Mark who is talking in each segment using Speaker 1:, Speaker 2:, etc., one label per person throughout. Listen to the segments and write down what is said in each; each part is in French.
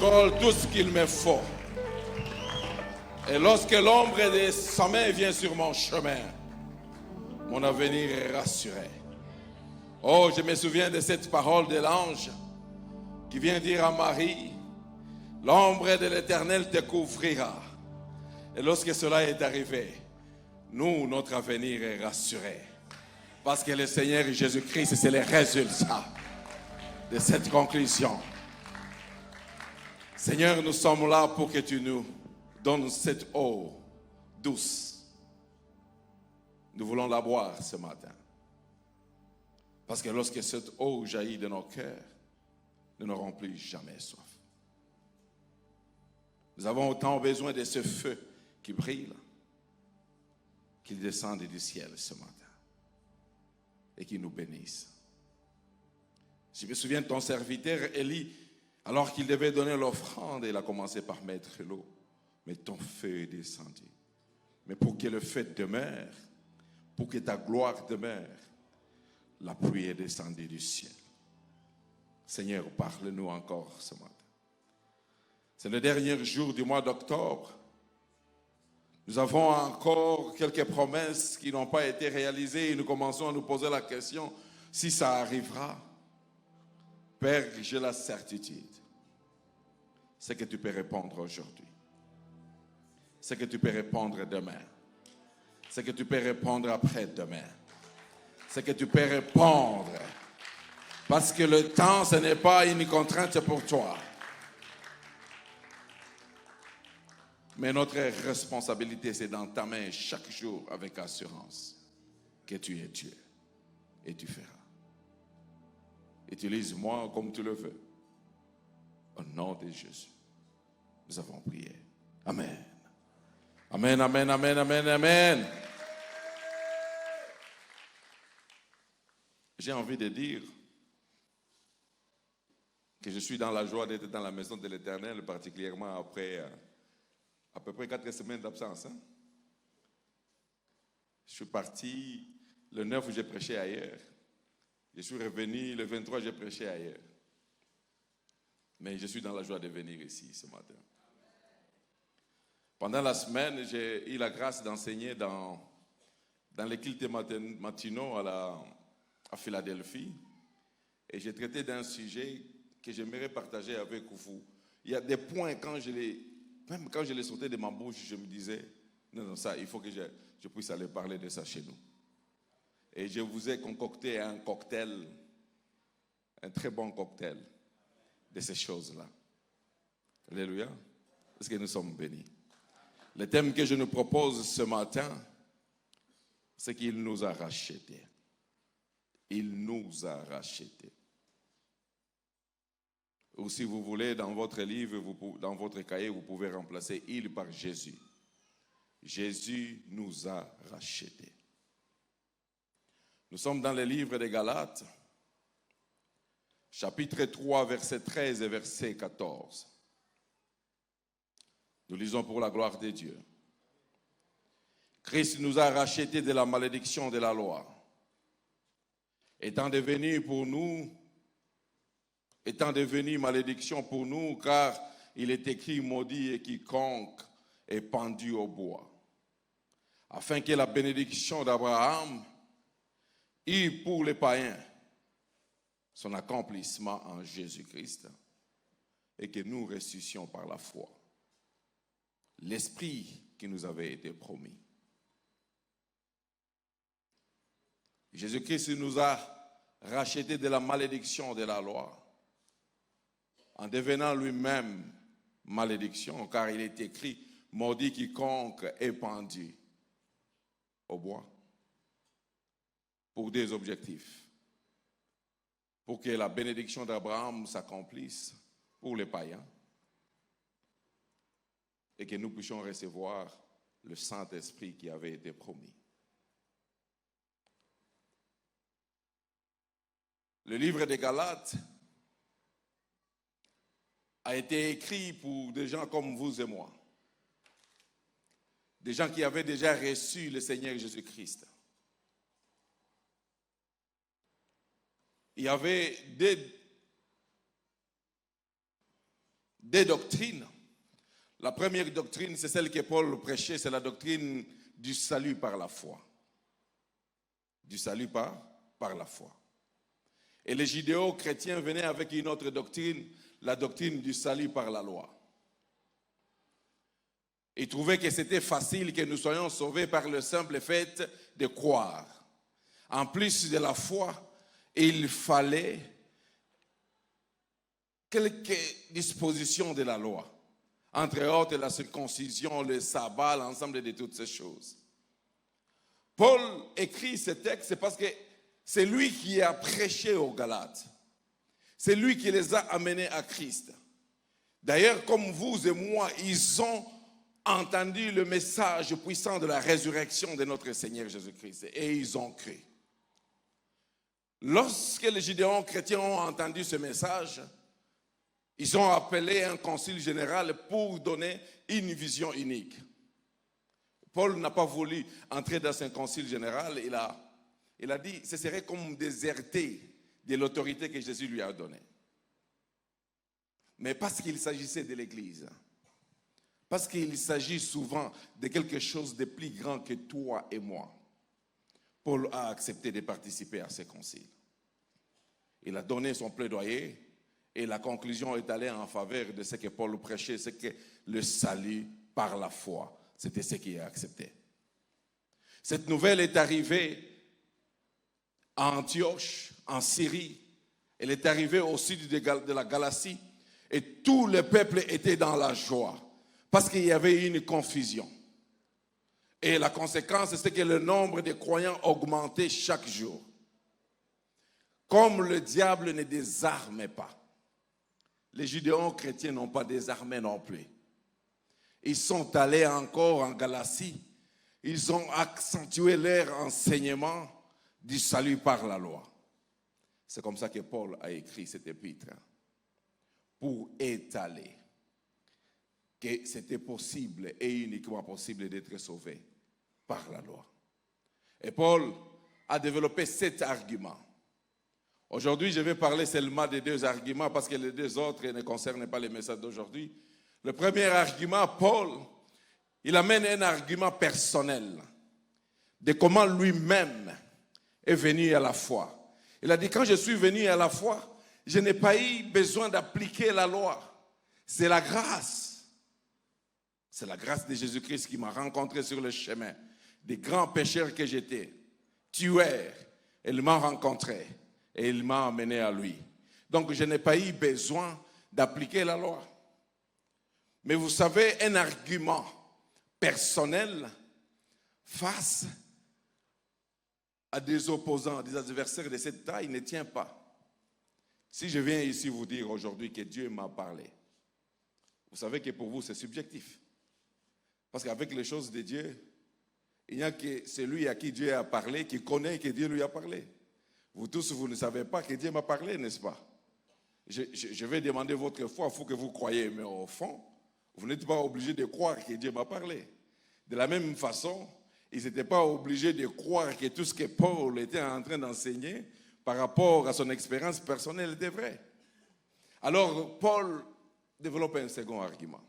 Speaker 1: contrôle tout ce qu'il me faut. Et lorsque l'ombre de sa main vient sur mon chemin, mon avenir est rassuré. Oh, je me souviens de cette parole de l'ange qui vient dire à Marie, l'ombre de l'Éternel te couvrira. Et lorsque cela est arrivé, nous, notre avenir est rassuré. Parce que le Seigneur Jésus-Christ, c'est le résultat de cette conclusion. Seigneur, nous sommes là pour que tu nous donnes cette eau douce. Nous voulons la boire ce matin. Parce que lorsque cette eau jaillit de nos cœurs, nous n'aurons plus jamais soif. Nous avons autant besoin de ce feu qui brille, qu'il descende du ciel ce matin et qu'il nous bénisse. Je me souviens de ton serviteur Élie, alors qu'il devait donner l'offrande, il a commencé par mettre l'eau. Mais ton feu est descendu. Mais pour que le feu demeure, pour que ta gloire demeure, la pluie est descendue du ciel. Seigneur, parle-nous encore ce matin. C'est le dernier jour du mois d'octobre. Nous avons encore quelques promesses qui n'ont pas été réalisées et nous commençons à nous poser la question si ça arrivera. Père, j'ai la certitude. C'est que tu peux répondre aujourd'hui. C'est que tu peux répondre demain. C'est que tu peux répondre après-demain. C'est que tu peux répondre. Parce que le temps, ce n'est pas une contrainte pour toi. Mais notre responsabilité, c'est dans ta main chaque jour avec assurance que tu es Dieu. Et tu feras. Utilise-moi comme tu le veux. Au nom de Jésus, nous avons prié. Amen. Amen, amen, amen, amen, amen. J'ai envie de dire que je suis dans la joie d'être dans la maison de l'Éternel, particulièrement après à peu près 4 semaines d'absence. Je suis parti le 9, j'ai prêché ailleurs. Je suis revenu le 23, j'ai prêché ailleurs. Mais je suis dans la joie de venir ici ce matin. Pendant la semaine, j'ai eu la grâce d'enseigner dans les cultes matinaux à Philadelphie. Et j'ai traité d'un sujet que j'aimerais partager avec vous. Il y a des points, même quand je les sortais de ma bouche, je me disais, non, ça, il faut que je puisse aller parler de ça chez nous. Et je vous ai concocté un cocktail, un très bon cocktail de ces choses-là. Alléluia. Est-ce que nous sommes bénis? Le thème que je nous propose ce matin, c'est qu'il nous a rachetés. Il nous a rachetés. Ou si vous voulez, dans votre livre, dans votre cahier, vous pouvez remplacer « il » par « Jésus ». Jésus nous a rachetés. Nous sommes dans le livre des Galates, chapitre 3, verset 13 et verset 14. Nous lisons pour la gloire de Dieu. Christ nous a rachetés de la malédiction de la loi, étant devenu malédiction pour nous, car il est écrit maudit et quiconque est pendu au bois, afin que la bénédiction d'Abraham eut pour les païens son accomplissement en Jésus-Christ et que nous ressuscitions par la foi l'esprit qui nous avait été promis. Jésus-Christ nous a rachetés de la malédiction de la loi en devenant lui-même malédiction, car il est écrit maudit quiconque est pendu au bois, pour des objectifs, pour que la bénédiction d'Abraham s'accomplisse pour les païens et que nous puissions recevoir le Saint-Esprit qui avait été promis. Le livre des Galates a été écrit pour des gens comme vous et moi, des gens qui avaient déjà reçu le Seigneur Jésus-Christ. Il y avait des doctrines. La première doctrine, c'est celle que Paul prêchait, c'est la doctrine du salut par la foi. Du salut par la foi. Et les judéo-chrétiens venaient avec une autre doctrine, la doctrine du salut par la loi. Ils trouvaient que c'était facile que nous soyons sauvés par le simple fait de croire. En plus de la foi, il fallait quelques dispositions de la loi. Entre autres, la circoncision, le sabbat, l'ensemble de toutes ces choses. Paul écrit ce texte parce que c'est lui qui a prêché aux Galates. C'est lui qui les a amenés à Christ. D'ailleurs, comme vous et moi, ils ont entendu le message puissant de la résurrection de notre Seigneur Jésus-Christ et ils ont cru. Lorsque les Judéens chrétiens ont entendu ce message, ils ont appelé un concile général pour donner une vision unique. Paul n'a pas voulu entrer dans un concile général. Il a dit que ce serait comme déserter de l'autorité que Jésus lui a donnée. Mais parce qu'il s'agissait de l'Église, parce qu'il s'agit souvent de quelque chose de plus grand que toi et moi, Paul a accepté de participer à ce concile. Il a donné son plaidoyer et la conclusion est allée en faveur de ce que Paul prêchait, c'est que le salut par la foi, c'était ce qu'il a accepté. Cette nouvelle est arrivée à Antioche, en Syrie. Elle est arrivée au sud de la Galatie et tout le peuple était dans la joie parce qu'il y avait une confusion. Et la conséquence, c'est que le nombre de croyants augmentait chaque jour. Comme le diable ne désarmait pas, les judéo-chrétiens n'ont pas désarmé non plus. Ils sont allés encore en Galatie. Ils ont accentué leur enseignement du salut par la loi. C'est comme ça que Paul a écrit cet épître pour étaler que c'était possible et uniquement possible d'être sauvé par la loi. Et Paul a développé 7 arguments. Aujourd'hui, je vais parler seulement des 2 arguments parce que les 2 autres ne concernent pas les messages d'aujourd'hui. Le premier argument, Paul, il amène un argument personnel de comment lui-même est venu à la foi. Il a dit, quand je suis venu à la foi, je n'ai pas eu besoin d'appliquer la loi. C'est la grâce. C'est la grâce de Jésus-Christ qui m'a rencontré sur le chemin. Des grands pécheurs que j'étais, tueurs, il m'a rencontré et il m'a amené à lui. Donc je n'ai pas eu besoin d'appliquer la loi. Mais vous savez, un argument personnel face à des opposants, à des adversaires de cette taille ne tient pas. Si je viens ici vous dire aujourd'hui que Dieu m'a parlé, vous savez que pour vous c'est subjectif. Parce qu'avec les choses de Dieu, il n'y a que celui à qui Dieu a parlé qui connaît que Dieu lui a parlé. Vous tous, vous ne savez pas que Dieu m'a parlé, n'est-ce pas? Je vais demander votre foi, il faut que vous croyez, mais au fond, vous n'êtes pas obligé de croire que Dieu m'a parlé. De la même façon, ils n'étaient pas obligés de croire que tout ce que Paul était en train d'enseigner par rapport à son expérience personnelle était vrai. Alors, Paul développe un second argument.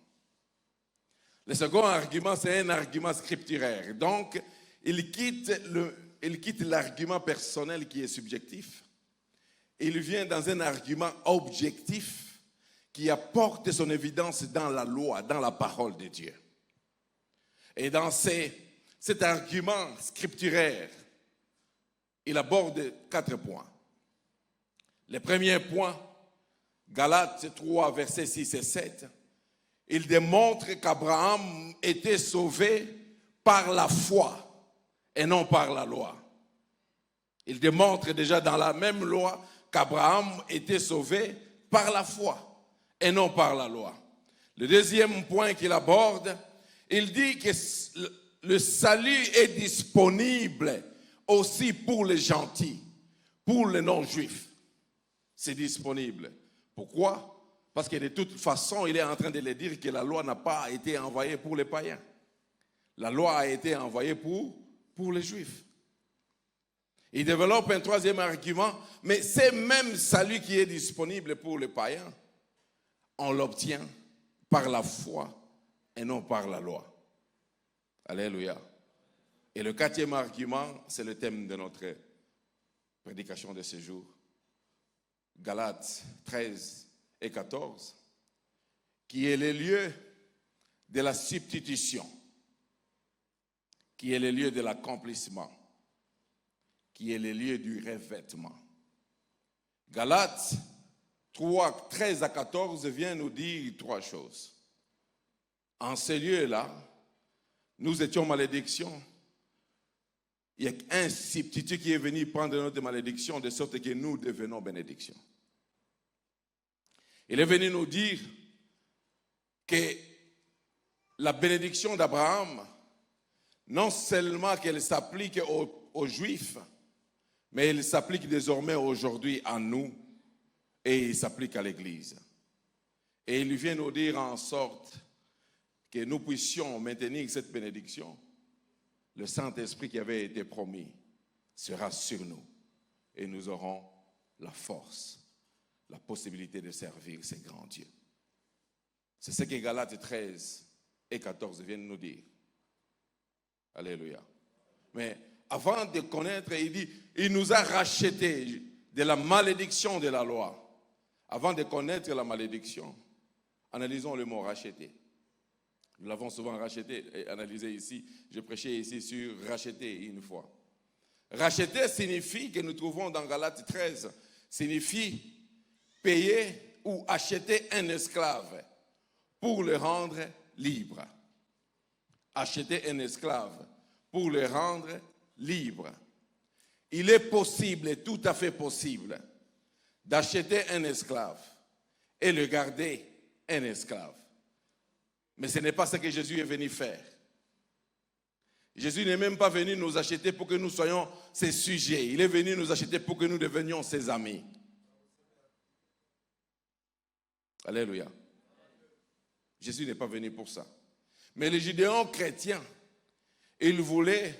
Speaker 1: Le second argument, c'est un argument scripturaire. Donc, il quitte l'argument personnel qui est subjectif. Il vient dans un argument objectif qui apporte son évidence dans la loi, dans la parole de Dieu. Et dans cet argument scripturaire, il aborde 4 points. Le premier point, Galates 3, versets 6 et 7, il démontre qu'Abraham était sauvé par la foi et non par la loi. Il démontre déjà dans la même loi qu'Abraham était sauvé par la foi et non par la loi. Le deuxième point qu'il aborde, il dit que le salut est disponible aussi pour les gentils, pour les non-juifs. C'est disponible. Pourquoi? Parce que de toute façon, il est en train de le dire que la loi n'a pas été envoyée pour les païens. La loi a été envoyée pour les juifs. Il développe un troisième argument, mais c'est même salut qui est disponible pour les païens, on l'obtient par la foi et non par la loi. Alléluia. Et le quatrième argument, c'est le thème de notre prédication de ce jour. Galates 13 et 14, qui est le lieu de la substitution, qui est le lieu de l'accomplissement, qui est le lieu du revêtement. Galates 3, 13 à 14 vient nous dire trois choses. En ce lieu-là, nous étions malédiction. Il y a un substitut qui est venu prendre notre malédiction de sorte que nous devenons bénédiction. Il est venu nous dire que la bénédiction d'Abraham, non seulement qu'elle s'applique aux Juifs, mais elle s'applique désormais aujourd'hui à nous et il s'applique à l'Église. Et il vient nous dire en sorte que nous puissions maintenir cette bénédiction. Le Saint-Esprit qui avait été promis sera sur nous et nous aurons la force, la possibilité de servir ces grands dieux. C'est ce que Galates 13 et 14 viennent nous dire. Alléluia. Mais avant de connaître, il dit, il nous a rachetés de la malédiction de la loi. Avant de connaître la malédiction, analysons le mot racheter. Nous l'avons souvent racheté et analysé ici. Je prêchais ici sur racheter une fois. Racheter signifie, que nous trouvons dans Galates 13, signifie payer ou acheter un esclave pour le rendre libre. Acheter un esclave pour le rendre libre. Il est possible, tout à fait possible, d'acheter un esclave et le garder un esclave. Mais ce n'est pas ce que Jésus est venu faire. Jésus n'est même pas venu nous acheter pour que nous soyons ses sujets. Il est venu nous acheter pour que nous devenions ses amis. Alléluia. Jésus n'est pas venu pour ça. Mais les Judéens chrétiens, ils voulaient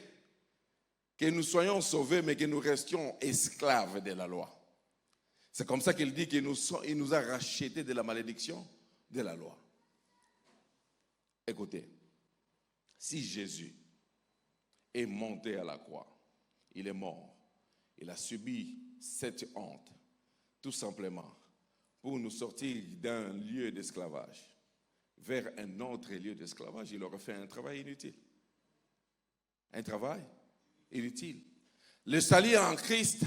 Speaker 1: que nous soyons sauvés, mais que nous restions esclaves de la loi. C'est comme ça qu'il dit qu'il nous a rachetés de la malédiction de la loi. Écoutez, si Jésus est monté à la croix, il est mort, il a subi cette honte, tout simplement, pour nous sortir d'un lieu d'esclavage vers un autre lieu d'esclavage, il aurait fait un travail inutile. Un travail inutile. Le salut en Christ,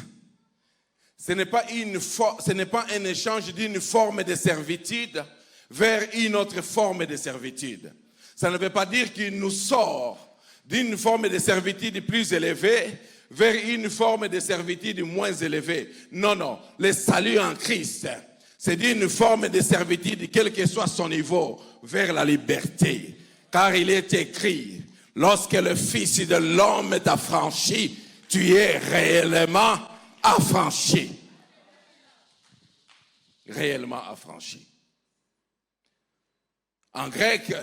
Speaker 1: ce n'est pas un échange d'une forme de servitude vers une autre forme de servitude. Ça ne veut pas dire qu'il nous sort d'une forme de servitude plus élevée vers une forme de servitude moins élevée. Non, non. Le salut en Christ, c'est d'une forme de servitude, quel que soit son niveau, vers la liberté. Car il est écrit, lorsque le Fils de l'homme t'a franchi, tu es réellement affranchi. Réellement affranchi. En grec,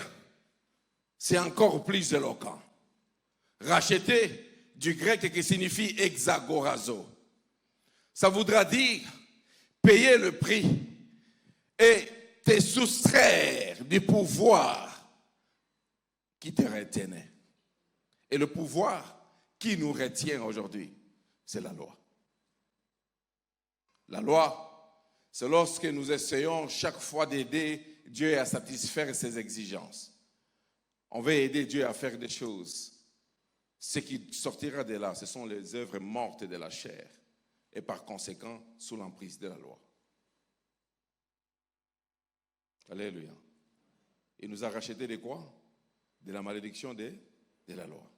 Speaker 1: c'est encore plus éloquent. Racheter, du grec qui signifie exagorazo. Ça voudra dire payer le prix et te soustraire du pouvoir qui te retenait. Et le pouvoir qui nous retient aujourd'hui, c'est la loi. La loi, c'est lorsque nous essayons chaque fois d'aider Dieu à satisfaire ses exigences. On veut aider Dieu à faire des choses. Ce qui sortira de là, ce sont les œuvres mortes de la chair et par conséquent sous l'emprise de la loi. Alléluia. Il nous a racheté de quoi? De la malédiction de la loi.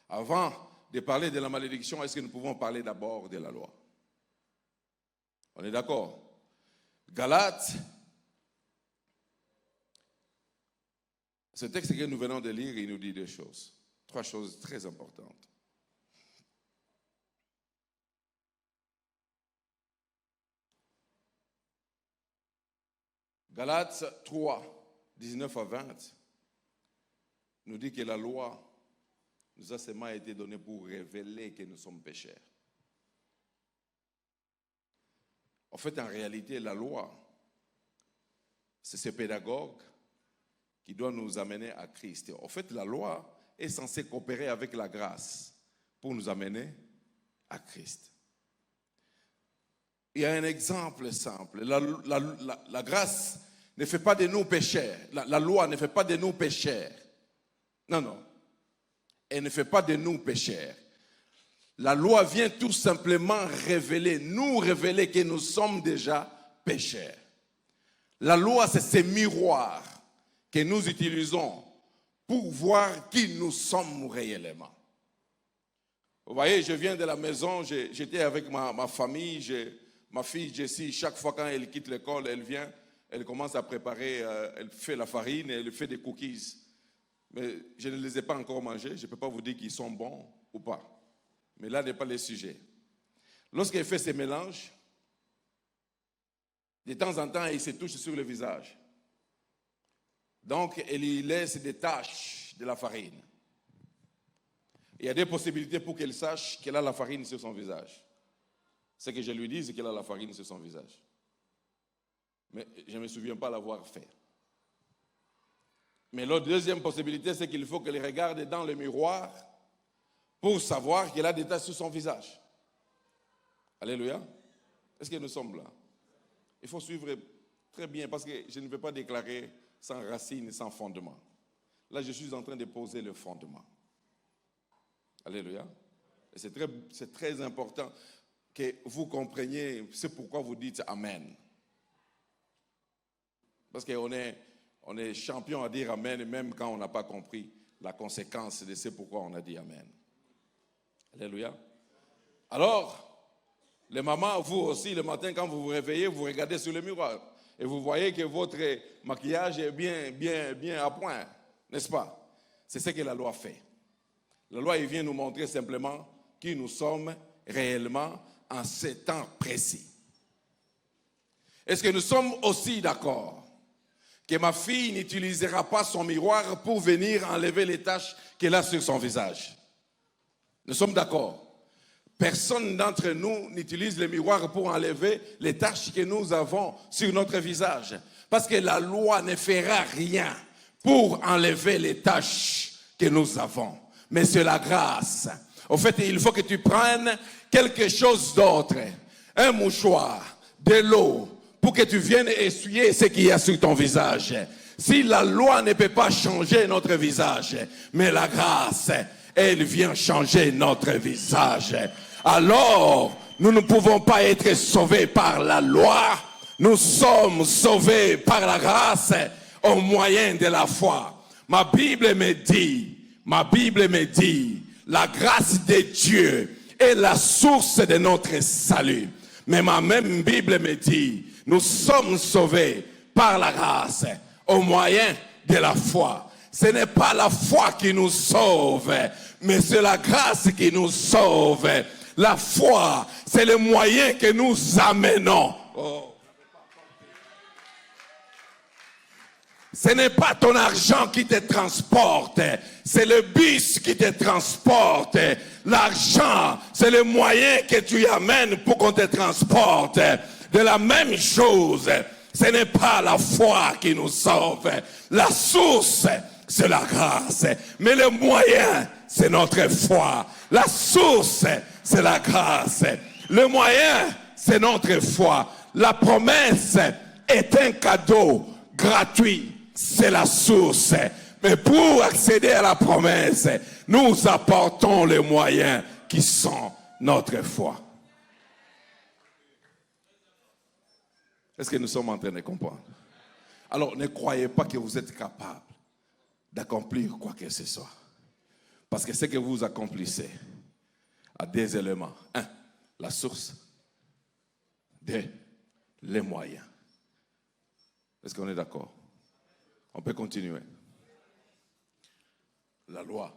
Speaker 1: Avant de parler de la malédiction, est-ce que nous pouvons parler d'abord de la loi? On est d'accord? Galates, ce texte que nous venons de lire, il nous dit deux choses. Trois choses très importantes. Galates 3, 19 à 20, nous dit que la loi nous a seulement été donnée pour révéler que nous sommes pécheurs. En fait, en réalité, la loi, c'est ce pédagogue qui doit nous amener à Christ. En fait, la loi est censée coopérer avec la grâce pour nous amener à Christ. Il y a un exemple simple. La grâce ne fait pas de nous pécheurs. La loi ne fait pas de nous pécheurs. Non. Elle ne fait pas de nous pécheurs. La loi vient tout simplement nous révéler que nous sommes déjà pécheurs. La loi, c'est ces miroirs que nous utilisons pour voir qui nous sommes réellement. Vous voyez, je viens de la maison, j'étais avec ma famille, ma fille Jessie, chaque fois quand elle quitte l'école, elle vient, elle commence à préparer, elle fait la farine, elle fait des cookies. Mais je ne les ai pas encore mangés, je ne peux pas vous dire qu'ils sont bons ou pas. Mais là n'est pas le sujet. Lorsqu'elle fait ces mélanges, de temps en temps, elle se touche sur le visage. Donc, elle y laisse des taches de la farine. Il y a des possibilités pour qu'elle sache qu'elle a la farine sur son visage. Ce que je lui dis, c'est qu'elle a la farine sur son visage. Mais je ne me souviens pas l'avoir fait. Mais la deuxième possibilité, c'est qu'il faut qu'elle regarde dans le miroir pour savoir qu'elle a des taches sur son visage. Alléluia. Est-ce que nous sommes là? Il faut suivre très bien parce que je ne peux pas déclarer sans racine et sans fondement. Là, je suis en train de poser le fondement. Alléluia. Et c'est très important que vous compreniez, c'est pourquoi vous dites Amen. Parce qu'on est champion à dire Amen, même quand on n'a pas compris la conséquence de ce pourquoi on a dit Amen. Alléluia. Alors, les mamans, vous aussi, le matin, quand vous vous réveillez, vous regardez sur le miroir et vous voyez que votre maquillage est bien à point, n'est-ce pas? C'est ce que la loi fait. La loi, il vient nous montrer simplement qui nous sommes réellement en ce temps précis. Est-ce que nous sommes aussi d'accord que ma fille n'utilisera pas son miroir pour venir enlever les taches qu'elle a sur son visage? Nous sommes d'accord. Personne d'entre nous n'utilise le miroir pour enlever les taches que nous avons sur notre visage. Parce que la loi ne fera rien pour enlever les taches que nous avons. Mais c'est la grâce. Au fait, il faut que tu prennes quelque chose d'autre. Un mouchoir, de l'eau, pour que tu viennes essuyer ce qu'il y a sur ton visage. Si la loi ne peut pas changer notre visage, mais la grâce, elle vient changer notre visage. Alors, nous ne pouvons pas être sauvés par la loi. Nous sommes sauvés par la grâce au moyen de la foi. Ma Bible me dit, la grâce de Dieu est la source de notre salut. Mais ma même Bible me dit, nous sommes sauvés par la grâce au moyen de la foi. Ce n'est pas la foi qui nous sauve, mais c'est la grâce qui nous sauve. La foi, c'est le moyen que nous amenons. Ce n'est pas ton argent qui te transporte, c'est le bus qui te transporte. L'argent, c'est le moyen que tu amènes pour qu'on te transporte. De la même chose, ce n'est pas la foi qui nous sauve. La source, c'est la grâce. Mais le moyen, c'est notre foi. La source, c'est la grâce. Le moyen, c'est notre foi. La promesse est un cadeau gratuit. C'est la source. Mais pour accéder à la promesse, nous apportons les moyens qui sont notre foi. Est-ce que nous sommes en train de comprendre? Alors, ne croyez pas que vous êtes capable d'accomplir quoi que ce soit. Parce que ce que vous accomplissez a des éléments. 1, la source. 2, les moyens. Est-ce qu'on est d'accord? On peut continuer. La loi,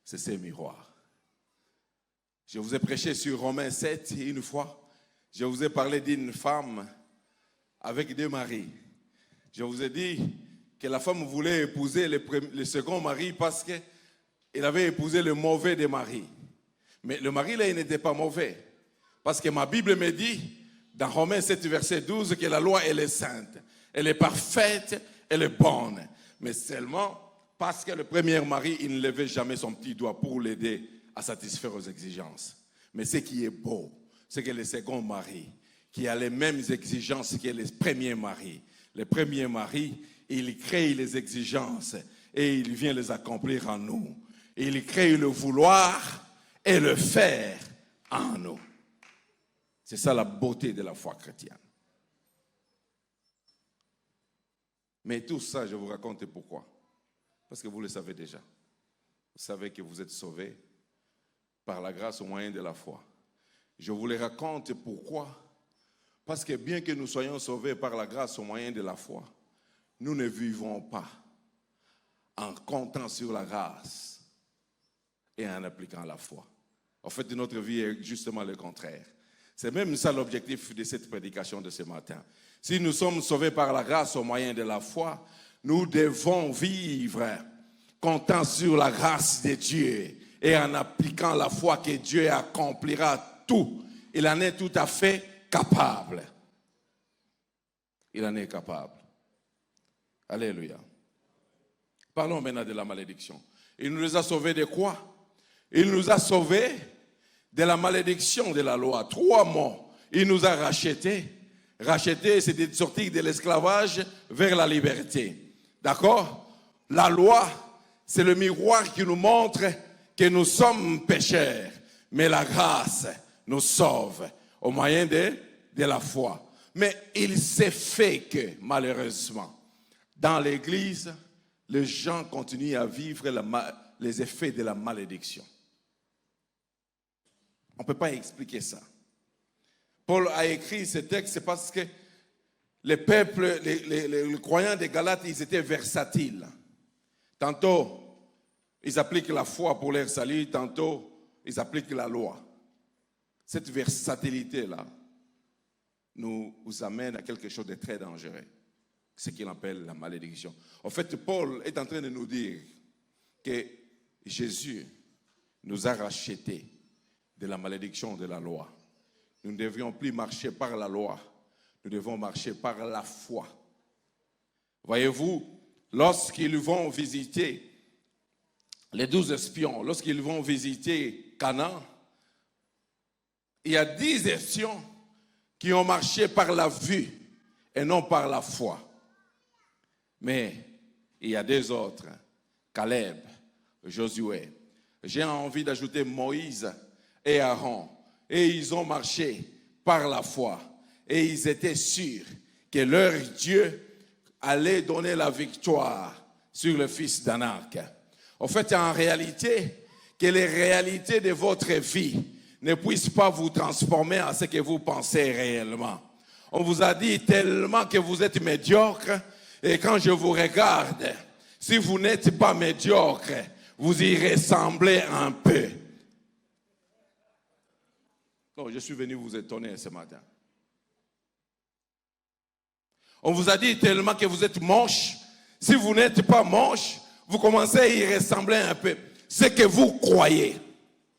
Speaker 1: c'est ces miroirs. Je vous ai prêché sur Romains 7 une fois. Je vous ai parlé d'une femme avec 2 maris. Je vous ai dit que la femme voulait épouser le second mari parce qu'elle avait épousé le mauvais des maris. Mais le mari là, il n'était pas mauvais. Parce que ma Bible me dit, dans Romains 7, verset 12, que la loi, elle est sainte. Elle est parfaite, elle est bonne. mais seulement parce que le premier mari, il ne levait jamais son petit doigt pour l'aider à satisfaire aux exigences. Mais ce qui est beau, c'est que le second mari, qui a les mêmes exigences que le premier mari, il crée les exigences et il vient les accomplir en nous. Il crée le vouloir et le faire en nous. C'est ça la beauté de la foi chrétienne. Mais tout ça, je vous raconte pourquoi. Parce que vous le savez déjà. Vous savez que vous êtes sauvés par la grâce au moyen de la foi. Je vous le raconte pourquoi. Parce que bien que nous soyons sauvés par la grâce au moyen de la foi, nous ne vivons pas en comptant sur la grâce et en appliquant la foi. En fait, notre vie est justement le contraire. C'est même ça l'objectif de cette prédication de ce matin. Si nous sommes sauvés par la grâce au moyen de la foi, nous devons vivre comptant sur la grâce de Dieu et en appliquant la foi que Dieu accomplira tout. Il en est tout à fait capable. Il en est capable. Alléluia. Parlons maintenant de la malédiction. Il nous a sauvés de quoi? Il nous a sauvés de la malédiction de la loi. 3 mots. Il nous a rachetés. Racheter, c'est de sortir de l'esclavage vers la liberté. D'accord? La loi, c'est le miroir qui nous montre que nous sommes pécheurs. Mais la grâce nous sauve au moyen de la foi. Mais il s'est fait que, malheureusement, dans l'Église, les gens continuent à vivre les effets de la malédiction. On ne peut pas expliquer ça. Paul a écrit ce texte parce que les peuples, les croyants des Galates, ils étaient versatiles. Tantôt, ils appliquent la foi pour leur salut, tantôt, ils appliquent la loi. Cette versatilité-là nous amène à quelque chose de très dangereux, ce qu'il appelle la malédiction. En fait, Paul est en train de nous dire que Jésus nous a rachetés de la malédiction de la loi. Nous ne devrions plus marcher par la loi, nous devons marcher par la foi. Voyez-vous, lorsqu'ils vont visiter les 12 espions, lorsqu'ils vont visiter Canaan, il y a 10 espions qui ont marché par la vue et non par la foi. Mais il y a 2 autres, Caleb, Josué. J'ai envie d'ajouter Moïse et Aaron. Et ils ont marché par la foi. Et ils étaient sûrs que leur Dieu allait donner la victoire sur le fils d'Anak. En fait, en réalité, que les réalités de votre vie ne puissent pas vous transformer en ce que vous pensez réellement. On vous a dit tellement que vous êtes médiocre. Et quand je vous regarde, si vous n'êtes pas médiocre, vous y ressemblez un peu. Non, je suis venu vous étonner ce matin. On vous a dit tellement que vous êtes moche. Si vous n'êtes pas moche, vous commencez à y ressembler un peu. Ce que vous croyez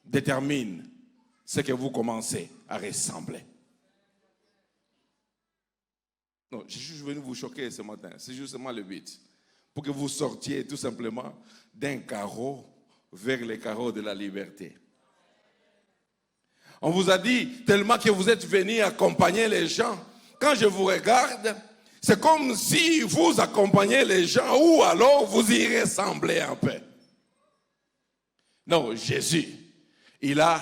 Speaker 1: détermine ce que vous commencez à ressembler. Non, je suis venu vous choquer ce matin. C'est justement le but. Pour que vous sortiez tout simplement d'un carreau vers les carreaux de la liberté. On vous a dit tellement que vous êtes venus accompagner les gens. Quand je vous regarde, c'est comme si vous accompagnez les gens ou alors vous y ressemblez un peu. Non, Jésus, il a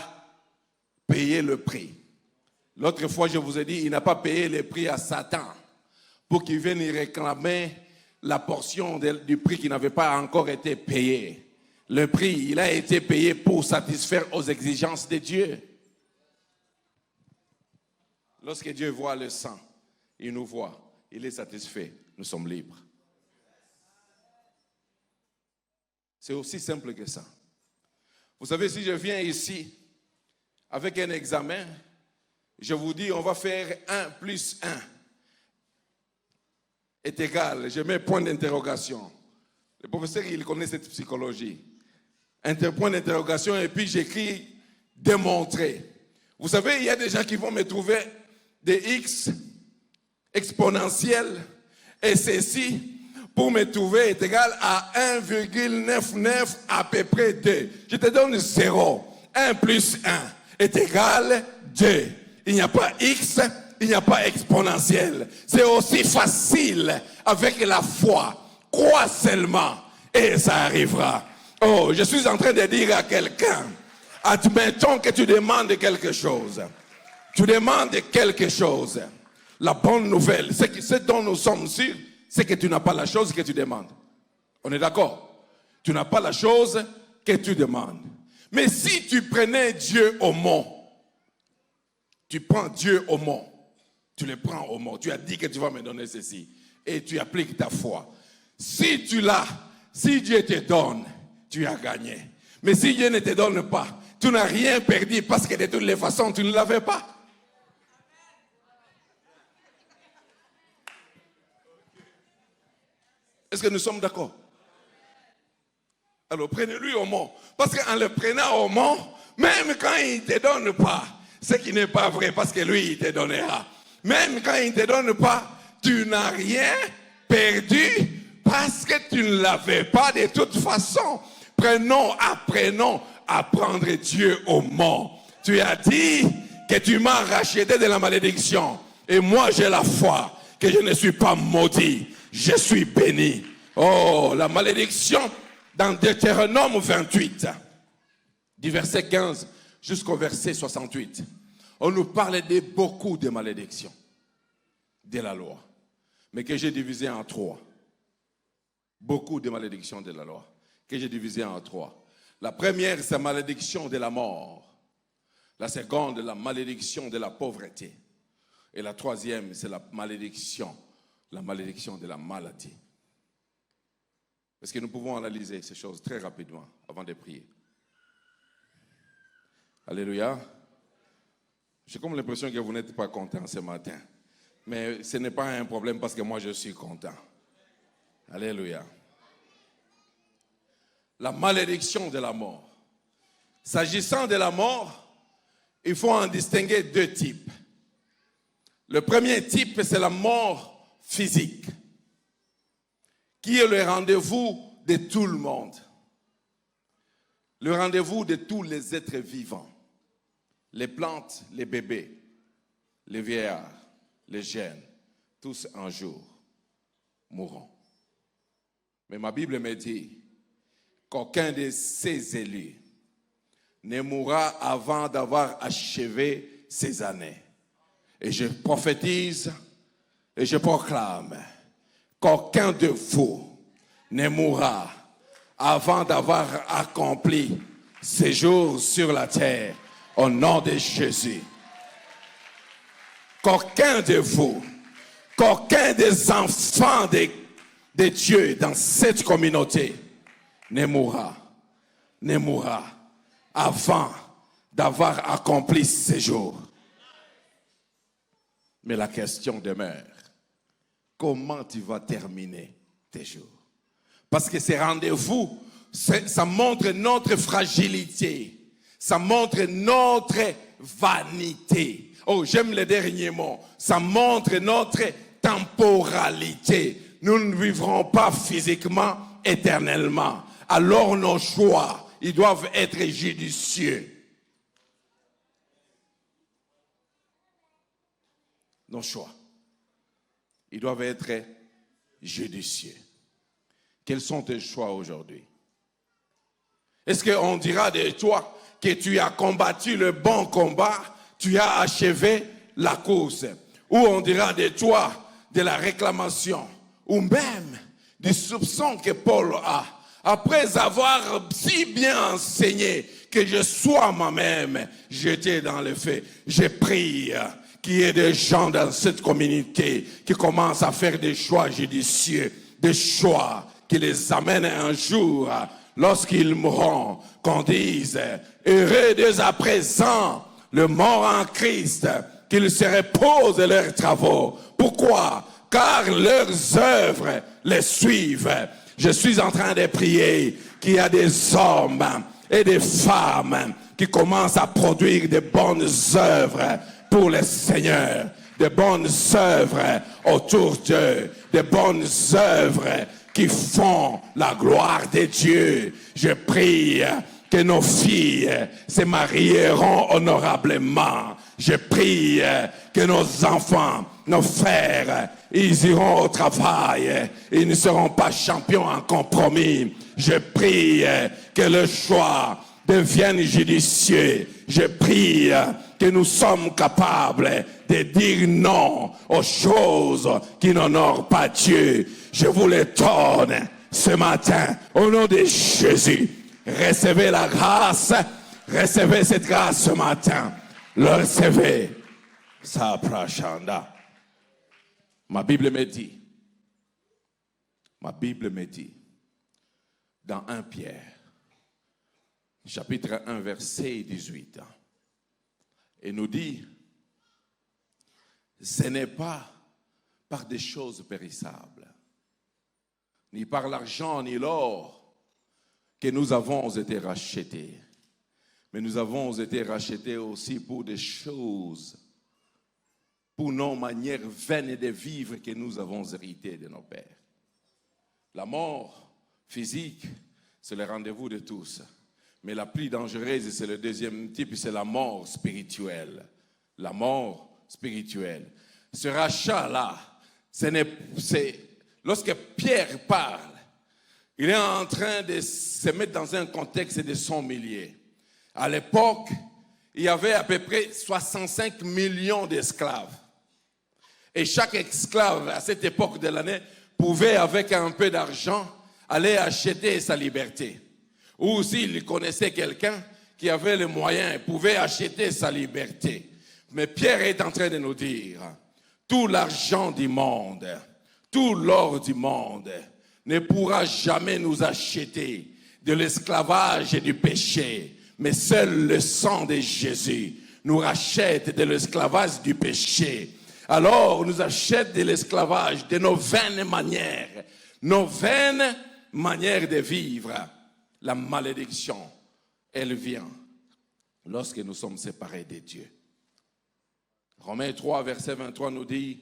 Speaker 1: payé le prix. L'autre fois, je vous ai dit, il n'a pas payé le prix à Satan pour qu'il vienne y réclamer la portion du prix qui n'avait pas encore été payé. Le prix, il a été payé pour satisfaire aux exigences de Dieu. Lorsque Dieu voit le sang, il nous voit, il est satisfait, nous sommes libres. C'est aussi simple que ça. Vous savez, si je viens ici avec un examen, je vous dis, on va faire 1 plus 1 est égal. Je mets point d'interrogation. Le professeur, il connaît cette psychologie. Point d'interrogation et puis j'écris démontrer. Vous savez, il y a des gens qui vont me trouver des X exponentiels et ceci pour me trouver est égal à 1,99 à peu près 2. Je te donne 0. 1 plus 1 est égal 2. Il n'y a pas x, il n'y a pas exponentiel. C'est aussi facile avec la foi. Crois seulement et ça arrivera. Oh, je suis en train de dire à quelqu'un, admettons que tu demandes quelque chose. Tu demandes quelque chose. La bonne nouvelle, ce dont nous sommes sûrs, c'est que tu n'as pas la chose que tu demandes. On est d'accord? Tu n'as pas la chose que tu demandes. Mais si tu prenais Dieu au mot, tu prends Dieu au mot, tu le prends au mot, tu as dit que tu vas me donner ceci, et tu appliques ta foi. Si tu l'as, si Dieu te donne, tu as gagné. Mais si Dieu ne te donne pas, tu n'as rien perdu parce que de toutes les façons, tu ne l'avais pas. Est-ce que nous sommes d'accord? Alors prenez-lui au mot. Parce qu'en le prenant au mot, même quand il ne te donne pas, ce qui n'est pas vrai parce que lui, il te donnera. Même quand il ne te donne pas, tu n'as rien perdu parce que tu ne l'avais pas de toute façon. Apprenons à prendre Dieu au mot. Tu as dit que tu m'as racheté de la malédiction. Et moi, j'ai la foi que je ne suis pas maudit. Je suis béni. Oh, la malédiction dans Deutéronome 28, du verset 15 jusqu'au verset 68. On nous parle de beaucoup de malédictions de la loi, mais que j'ai divisé en 3. Beaucoup de malédictions de la loi, que j'ai divisé en 3. La première, c'est la malédiction de la mort. La seconde, la malédiction de la pauvreté. Et la troisième, c'est la malédiction de la maladie. Est-ce que nous pouvons analyser ces choses très rapidement avant de prier? Alléluia. J'ai comme l'impression que vous n'êtes pas content ce matin. Mais ce n'est pas un problème parce que moi je suis content. Alléluia. La malédiction de la mort. S'agissant de la mort, il faut en distinguer 2 types. Le premier type, c'est la mort physique, qui est le rendez-vous de tout le monde. Le rendez-vous de tous les êtres vivants. Les plantes, les bébés, les vieillards, les jeunes, tous un jour mourront. Mais ma Bible me dit qu'aucun de ces élus ne mourra avant d'avoir achevé ses années. Et je prophétise et je proclame qu'aucun de vous ne mourra avant d'avoir accompli ses jours sur la terre au nom de Jésus. Qu'aucun de vous, qu'aucun des enfants de Dieu dans cette communauté ne mourra avant d'avoir accompli ses jours. Mais la question demeure, comment tu vas terminer tes jours? Parce que ces rendez-vous, ça montre notre fragilité, ça montre notre vanité. Oh, j'aime le dernier mot. Ça montre notre temporalité. Nous ne vivrons pas physiquement éternellement. Alors nos choix, ils doivent être judicieux. Nos choix, ils doivent être judicieux. Quels sont tes choix aujourd'hui? Est-ce qu'on dira de toi que tu as combattu le bon combat, tu as achevé la course? Ou on dira de toi de la réclamation, ou même du soupçon que Paul a, après avoir si bien enseigné que je sois moi-même jeté dans le feu. Je prie qu'il y ait des gens dans cette communauté qui commencent à faire des choix judicieux, des choix qui les amènent un jour, lorsqu'ils mourront, qu'on dise « Heureux dès à présent le mort en Christ, qu'ils se reposent de leurs travaux. » Pourquoi? Car leurs œuvres les suivent. Je suis en train de prier qu'il y a des hommes et des femmes qui commencent à produire de bonnes œuvres pour le Seigneur, de bonnes œuvres autour d'eux, de bonnes œuvres qui font la gloire de Dieu. Je prie que nos filles se marieront honorablement. Je prie que nos enfants, nos frères, ils iront au travail. Ils ne seront pas champions en compromis. Je prie que le choix devienne judicieux. Je prie que nous sommes capables de dire non aux choses qui n'honorent pas Dieu. Je vous le donne ce matin au nom de Jésus. Recevez la grâce, recevez cette grâce ce matin. Le recevez. Ça prachanda. Ma Bible me dit, dans 1 Pierre, chapitre 1, verset 18, et nous dit, ce n'est pas par des choses périssables, ni par l'argent ni l'or que nous avons été rachetés, mais nous avons été rachetés aussi pour des choses, pour nos manières vaines de vivre que nous avons héritées de nos pères. La mort physique, c'est le rendez-vous de tous. Mais la plus dangereuse, c'est le deuxième type, c'est la mort spirituelle. La mort spirituelle. Ce rachat-là, lorsque Pierre parle, il est en train de se mettre dans un contexte de 100 milliers. À l'époque, il y avait à peu près 65 millions d'esclaves. Et chaque esclave, à cette époque de l'année, pouvait, avec un peu d'argent, aller acheter sa liberté. Ou s'il connaissait quelqu'un qui avait les moyens, pouvait acheter sa liberté. Mais Pierre est en train de nous dire, tout l'argent du monde, tout l'or du monde ne pourra jamais nous acheter de l'esclavage et du péché. Mais seul le sang de Jésus nous rachète de l'esclavage du péché. Alors, nous achète de l'esclavage de nos vaines manières de vivre. La malédiction, elle vient lorsque nous sommes séparés de Dieu. Romains 3, verset 23 nous dit,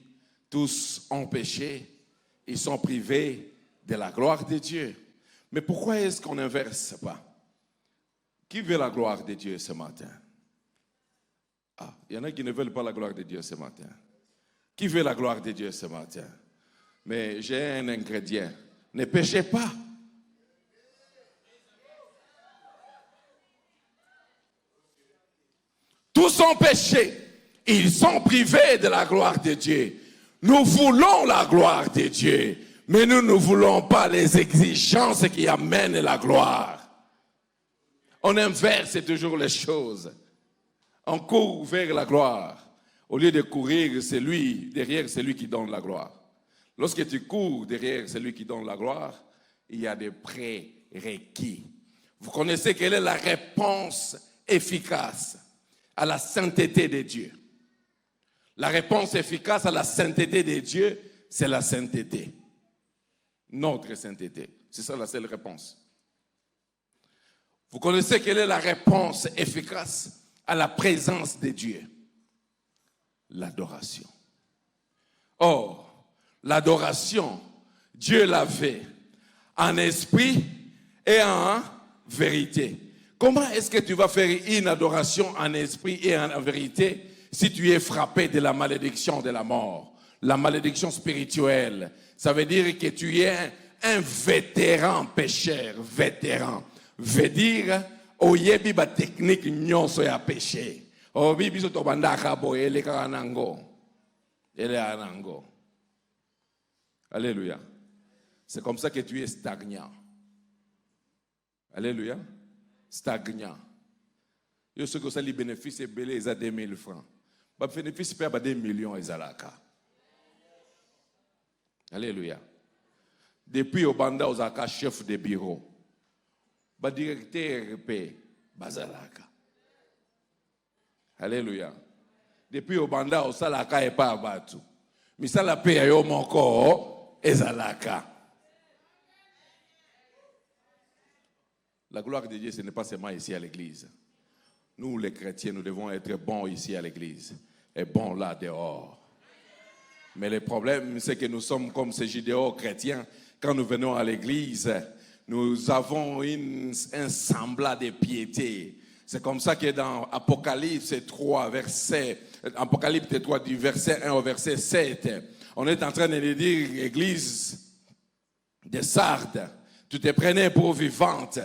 Speaker 1: tous ont péché, ils sont privés de la gloire de Dieu. Mais pourquoi est-ce qu'on n'inverse pas? Qui veut la gloire de Dieu ce matin? Ah, il y en a qui ne veulent pas la gloire de Dieu ce matin. Qui veut la gloire de Dieu ce matin? Mais j'ai un ingrédient. Ne péchez pas. Tous ont péché. Ils sont privés de la gloire de Dieu. Nous voulons la gloire de Dieu, mais nous ne voulons pas les exigences qui amènent la gloire. On inverse toujours les choses. On court vers la gloire. Au lieu de courir, derrière celui qui donne la gloire. Lorsque tu cours derrière celui qui donne la gloire, il y a des prérequis. Vous connaissez quelle est la réponse efficace à la sainteté de Dieu? La réponse efficace à la sainteté de Dieu, c'est la sainteté. Notre sainteté. C'est ça la seule réponse. Vous connaissez quelle est la réponse efficace à la présence de Dieu? L'adoration. Or, l'adoration, Dieu l'a fait en esprit et en vérité. Comment est-ce que tu vas faire une adoration en esprit et en vérité si tu es frappé de la malédiction de la mort? La malédiction spirituelle, ça veut dire que tu es un vétéran pécheur, vétéran. Veut dire, oyebi ba technique nyonso ya péché. Obi biso to bandaka boye ele kanango. Ele anango. Alléluia. C'est comme ça que tu es stagnant. Alléluia. Stagnant. Yo ce que ça les bénéfices belé ils a 2000 francs. Ba bénéfice perd 2 millions ezalaka. Alléluia. Depuis au banda aux aka chef de bureau. Ba directeur paie bazalaka. Alléluia. Depuis au banda au salaka et pas abatu. Misala paie yo moko ezalaka. La gloire de Dieu, ce n'est pas seulement ici à l'église. Nous, les chrétiens, nous devons être bons ici à l'église et bons là dehors. Mais le problème, c'est que nous sommes comme ces judéo-chrétiens. Quand nous venons à l'église, nous avons un semblant de piété. C'est comme ça que dans Apocalypse 3, Apocalypse 3 du verset 1 au verset 7, on est en train de dire, église de Sardes, tu te prenais pour vivante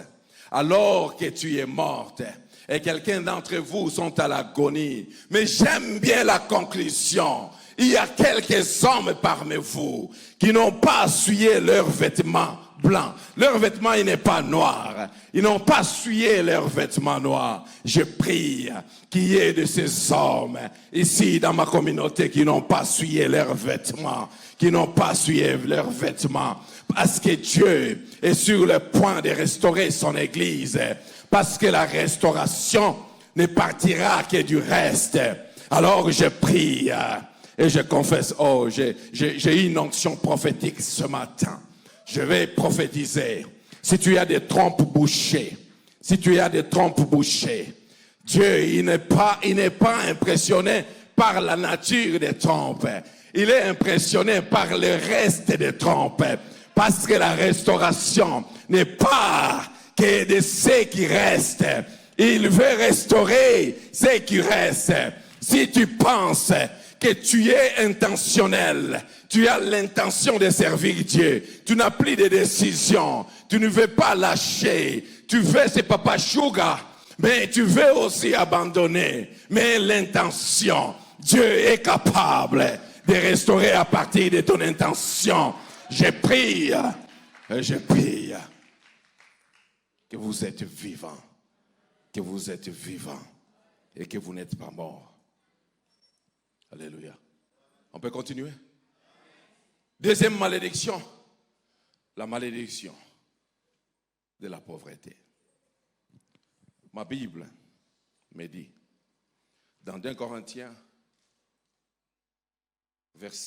Speaker 1: alors que tu es morte. Et quelqu'un d'entre vous sont à l'agonie. Mais j'aime bien la conclusion. Il y a quelques hommes parmi vous qui n'ont pas essuyé leurs vêtements blancs. Leur vêtement, il n'est pas noir. Ils n'ont pas essuyé leurs vêtements noirs. Je prie qu'il y ait de ces hommes ici dans ma communauté qui n'ont pas essuyé leurs vêtements, qui n'ont pas essuyé leurs vêtements. Parce que Dieu est sur le point de restaurer son église. Parce que la restauration ne partira que du reste. Alors je prie et je confesse, j'ai une onction prophétique ce matin. Je vais prophétiser. Si tu as des trompes bouchées, Dieu, il n'est pas impressionné par la nature des trompes. Il est impressionné par le reste des trompes. Parce que la restauration n'est pas que de ceux qui restent. Il veut restaurer ceux qui restent. Si tu penses que tu es intentionnel, tu as l'intention de servir Dieu, tu n'as plus de décision, tu ne veux pas lâcher, tu veux ce papa Sugar, mais tu veux aussi abandonner. Mais l'intention, Dieu est capable de restaurer à partir de ton intention. Je prie que vous êtes vivants, et que vous n'êtes pas morts. Alléluia. On peut continuer? Deuxième malédiction, la malédiction de la pauvreté. Ma Bible me dit, dans 2 Corinthiens,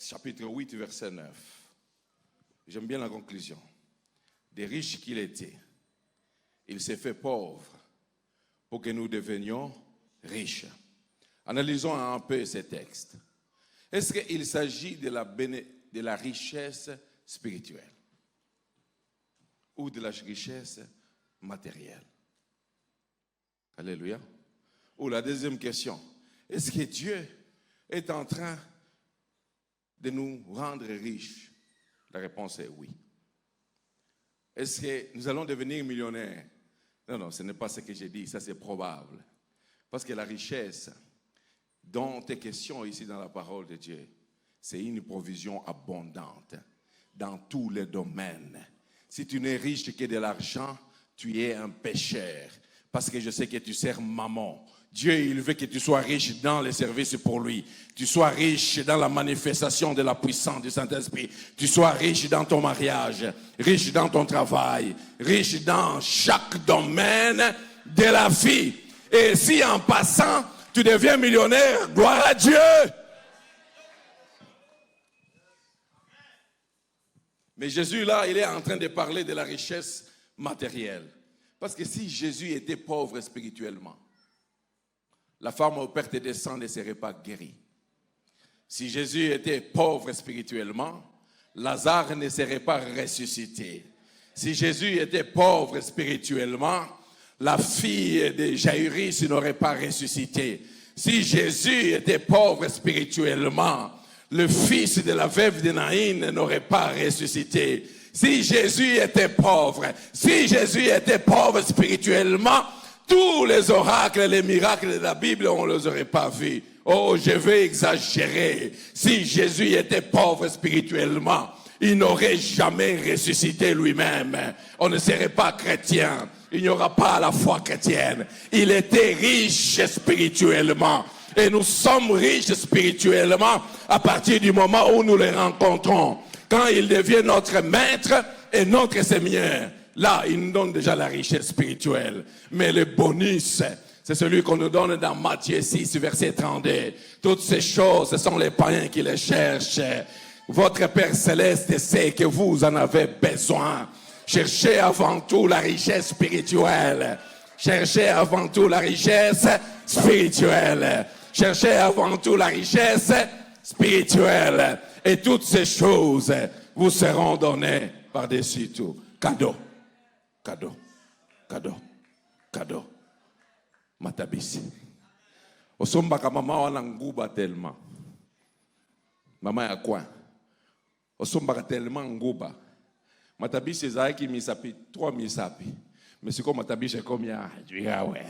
Speaker 1: chapitre 8, verset 9, j'aime bien la conclusion. Des riches qu'il était, il s'est fait pauvre pour que nous devenions riches. Analysons un peu ces textes. Est-ce qu'il s'agit de la richesse spirituelle ou de la richesse matérielle? Alléluia. Ou la deuxième question, est-ce que Dieu est en train de nous rendre riches? La réponse est oui. Est-ce que nous allons devenir millionnaires? Non, ce n'est pas ce que j'ai dit, ça c'est probable. Parce que la richesse dont est question ici dans la parole de Dieu, c'est une provision abondante dans tous les domaines. Si tu n'es riche que de l'argent, tu es un pécheur. Parce que je sais que tu sers maman. Dieu, il veut que tu sois riche dans les services pour lui. Tu sois riche dans la manifestation de la puissance du Saint-Esprit. Tu sois riche dans ton mariage, riche dans ton travail, riche dans chaque domaine de la vie. Et si en passant, tu deviens millionnaire, gloire à Dieu. Mais Jésus, là, il est en train de parler de la richesse matérielle. Parce que si Jésus était pauvre spirituellement, la femme aux pertes de sang ne serait pas guérie. Si Jésus était pauvre spirituellement, Lazare ne serait pas ressuscité. Si Jésus était pauvre spirituellement, la fille de Jaïrus n'aurait pas ressuscité. Si Jésus était pauvre spirituellement, le fils de la veuve de Naïn n'aurait pas ressuscité. Si Jésus était pauvre spirituellement, tous les oracles, les miracles de la Bible, on ne les aurait pas vus. Oh, je vais exagérer. Si Jésus était pauvre spirituellement, il n'aurait jamais ressuscité lui-même. On ne serait pas chrétien. Il n'y aura pas la foi chrétienne. Il était riche spirituellement. Et nous sommes riches spirituellement à partir du moment où nous les rencontrons. Quand il devient notre maître et notre Seigneur, là, il nous donne déjà la richesse spirituelle. Mais le bonus, c'est celui qu'on nous donne dans Matthieu 6, verset 32. Toutes ces choses, ce sont les païens qui les cherchent. Votre Père Céleste sait que vous en avez besoin. Cherchez avant tout la richesse spirituelle. Cherchez avant tout la richesse spirituelle. Cherchez avant tout la richesse spirituels. Et toutes ces choses vous seront données par-dessus tout. Cadeau, cadeau, cadeau, cadeau. Matabisi. Osombaka mama wana nguba tellement. Mama ya quoi? Osombaka tellement nguba. Matabisi ezaki misapi, 3 misapi. Mais c'est comme Matabisi comme ya, juya ouais,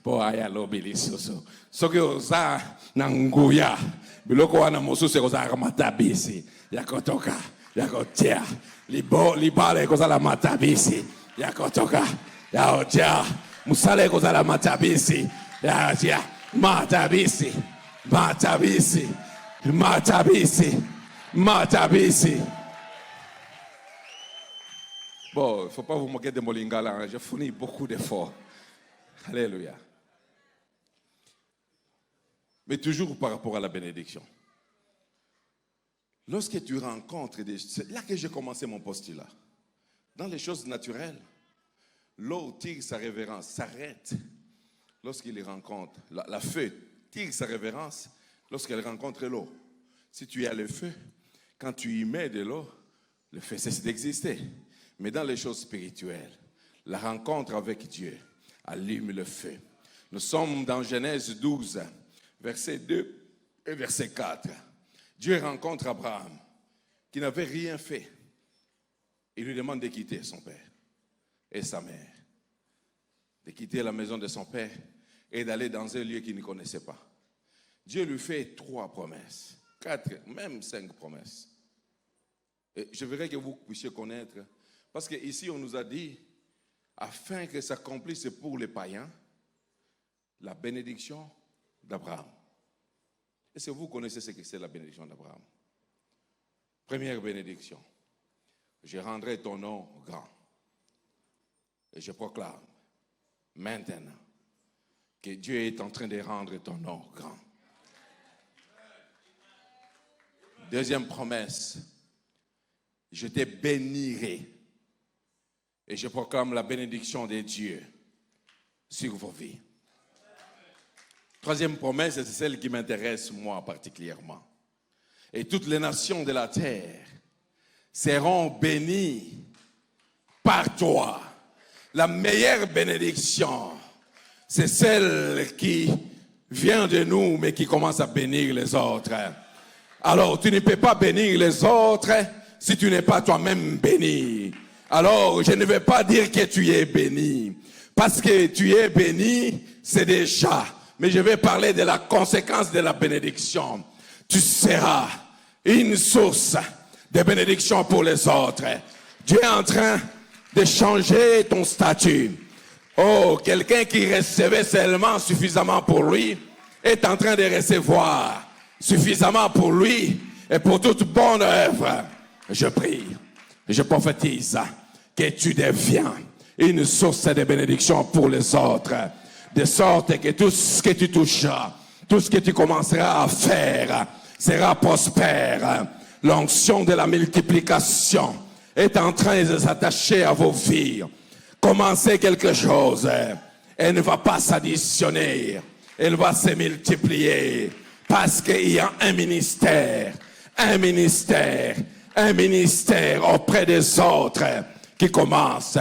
Speaker 1: po aya lobili soso. Soki oza na nguya, biloko wana mosusu kozaka Matabisi. Yakotoka, yakotia. Libale kozala Matabisi. Yakotoka, yaotia. Musale kozala Matabisi. Yaotia. Matabisi. Matabisi. Matabisi. Matabisi. Bon, il ne faut pas vous moquer de mon lingala, hein. J'ai fourni beaucoup d'efforts. Alléluia. Mais toujours par rapport à la bénédiction. Lorsque tu rencontres c'est là que j'ai commencé mon postulat. Dans les choses naturelles, l'eau tire sa révérence, s'arrête lorsqu'il les rencontre. La feu tire sa révérence lorsqu'elle rencontre l'eau. Si tu as le feu, quand tu y mets de l'eau, le feu cesse d'exister. Mais dans les choses spirituelles, la rencontre avec Dieu allume le feu. Nous sommes dans Genèse 12, verset 2 et verset 4. Dieu rencontre Abraham, qui n'avait rien fait. Il lui demande de quitter son père et sa mère, de quitter la maison de son père et d'aller dans un lieu qu'il ne connaissait pas. Dieu lui fait 3 promesses, 4, même 5 promesses. Et je voudrais que vous puissiez connaître, parce qu'ici on nous a dit, afin que s'accomplisse pour les païens, la bénédiction d'Abraham. Est-ce que vous connaissez ce que c'est la bénédiction d'Abraham? Première bénédiction. Je rendrai ton nom grand. Et je proclame maintenant que Dieu est en train de rendre ton nom grand. Deuxième promesse. Je te bénirai. Et je proclame la bénédiction de Dieu sur vos vies. Troisième promesse, c'est celle qui m'intéresse moi particulièrement. Et toutes les nations de la terre seront bénies par toi. La meilleure bénédiction, c'est celle qui vient de nous, mais qui commence à bénir les autres. Alors, tu ne peux pas bénir les autres si tu n'es pas toi-même béni. Alors, je ne vais pas dire que tu es béni. Parce que tu es béni, c'est déjà. Mais je vais parler de la conséquence de la bénédiction. Tu seras une source de bénédiction pour les autres. Dieu est en train de changer ton statut. Oh, quelqu'un qui recevait seulement suffisamment pour lui est en train de recevoir suffisamment pour lui et pour toute bonne œuvre. Je prie, je prophétise que tu deviens une source de bénédiction pour les autres. De sorte que tout ce que tu toucheras, tout ce que tu commenceras à faire sera prospère. L'onction de la multiplication est en train de s'attacher à vos vies. Commencez quelque chose, elle ne va pas s'additionner, elle va se multiplier. Parce qu'il y a un ministère auprès des autres qui commence.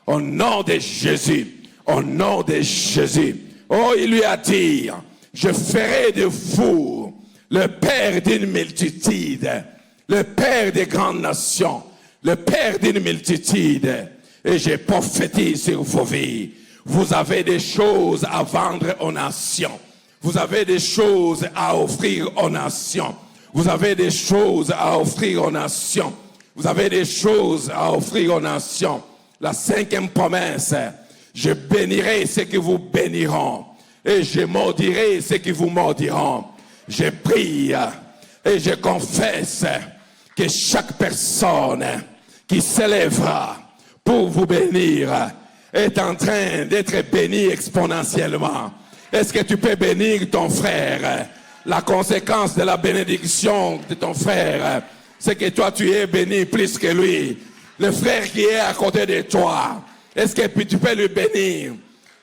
Speaker 1: Au nom de Jésus. Au nom de Jésus. Oh, il lui a dit, je ferai de vous le père d'une multitude, le père des grandes nations, le père d'une multitude. Et je prophétise sur vos vies. Vous avez des choses à vendre aux nations. Vous avez des choses à offrir aux nations. Vous avez des choses à offrir aux nations. Vous avez des choses à offrir aux nations. La 5e promesse. Je bénirai ceux qui vous béniront et je maudirai ceux qui vous maudiront. Je prie et je confesse que chaque personne qui s'élèvera pour vous bénir est en train d'être bénie exponentiellement. Est-ce que tu peux bénir ton frère? La conséquence de la bénédiction de ton frère, c'est que toi tu es béni plus que lui. Le frère qui est à côté de toi, est-ce que tu peux lui bénir?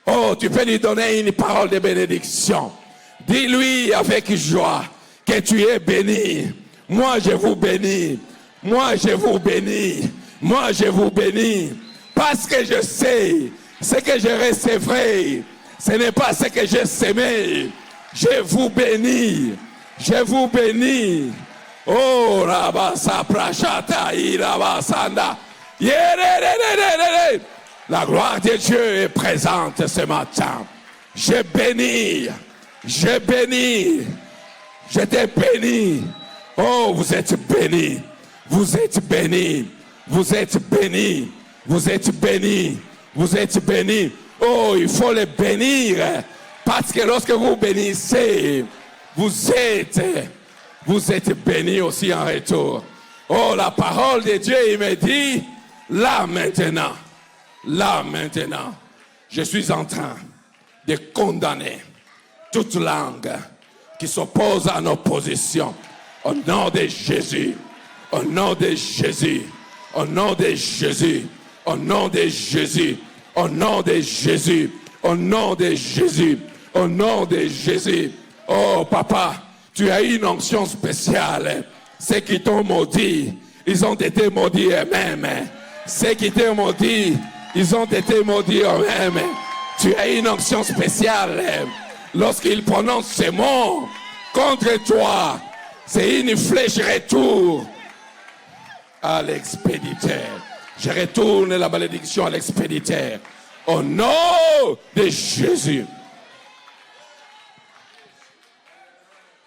Speaker 1: Oh, tu peux lui donner une parole de bénédiction. Dis-lui avec joie que tu es béni. Moi, je vous bénis. Moi, je vous bénis. Moi, je vous bénis. Parce que je sais ce que je recevrai. Ce n'est pas ce que je semé. Je vous bénis. Je vous bénis. Oh, Rabasa Prachata, Irabasanda. La gloire de Dieu est présente ce matin. Je bénis. Je bénis. Je te bénis. Oh, vous êtes bénis. Vous êtes bénis. Vous êtes bénis. Vous êtes bénis. Vous êtes bénis. Oh, il faut les bénir. Parce que lorsque vous bénissez, vous êtes bénis aussi en retour. Oh, la parole de Dieu, il me dit, là maintenant, je suis en train de condamner toute langue qui s'oppose à nos positions. Au nom de Jésus, au nom de Jésus, au nom de Jésus, au nom de Jésus, au nom de Jésus, au nom de Jésus, au nom de Jésus. Oh papa, tu as une onction spéciale. Ceux qui t'ont maudit, ils ont été maudits eux-mêmes. Ceux qui t'ont maudit, ils ont été maudits eux-mêmes. Tu as une onction spéciale. Lorsqu'ils prononcent ces mots contre toi, c'est une flèche retour à l'expéditeur. Je retourne la malédiction à l'expéditeur. Au nom de Jésus.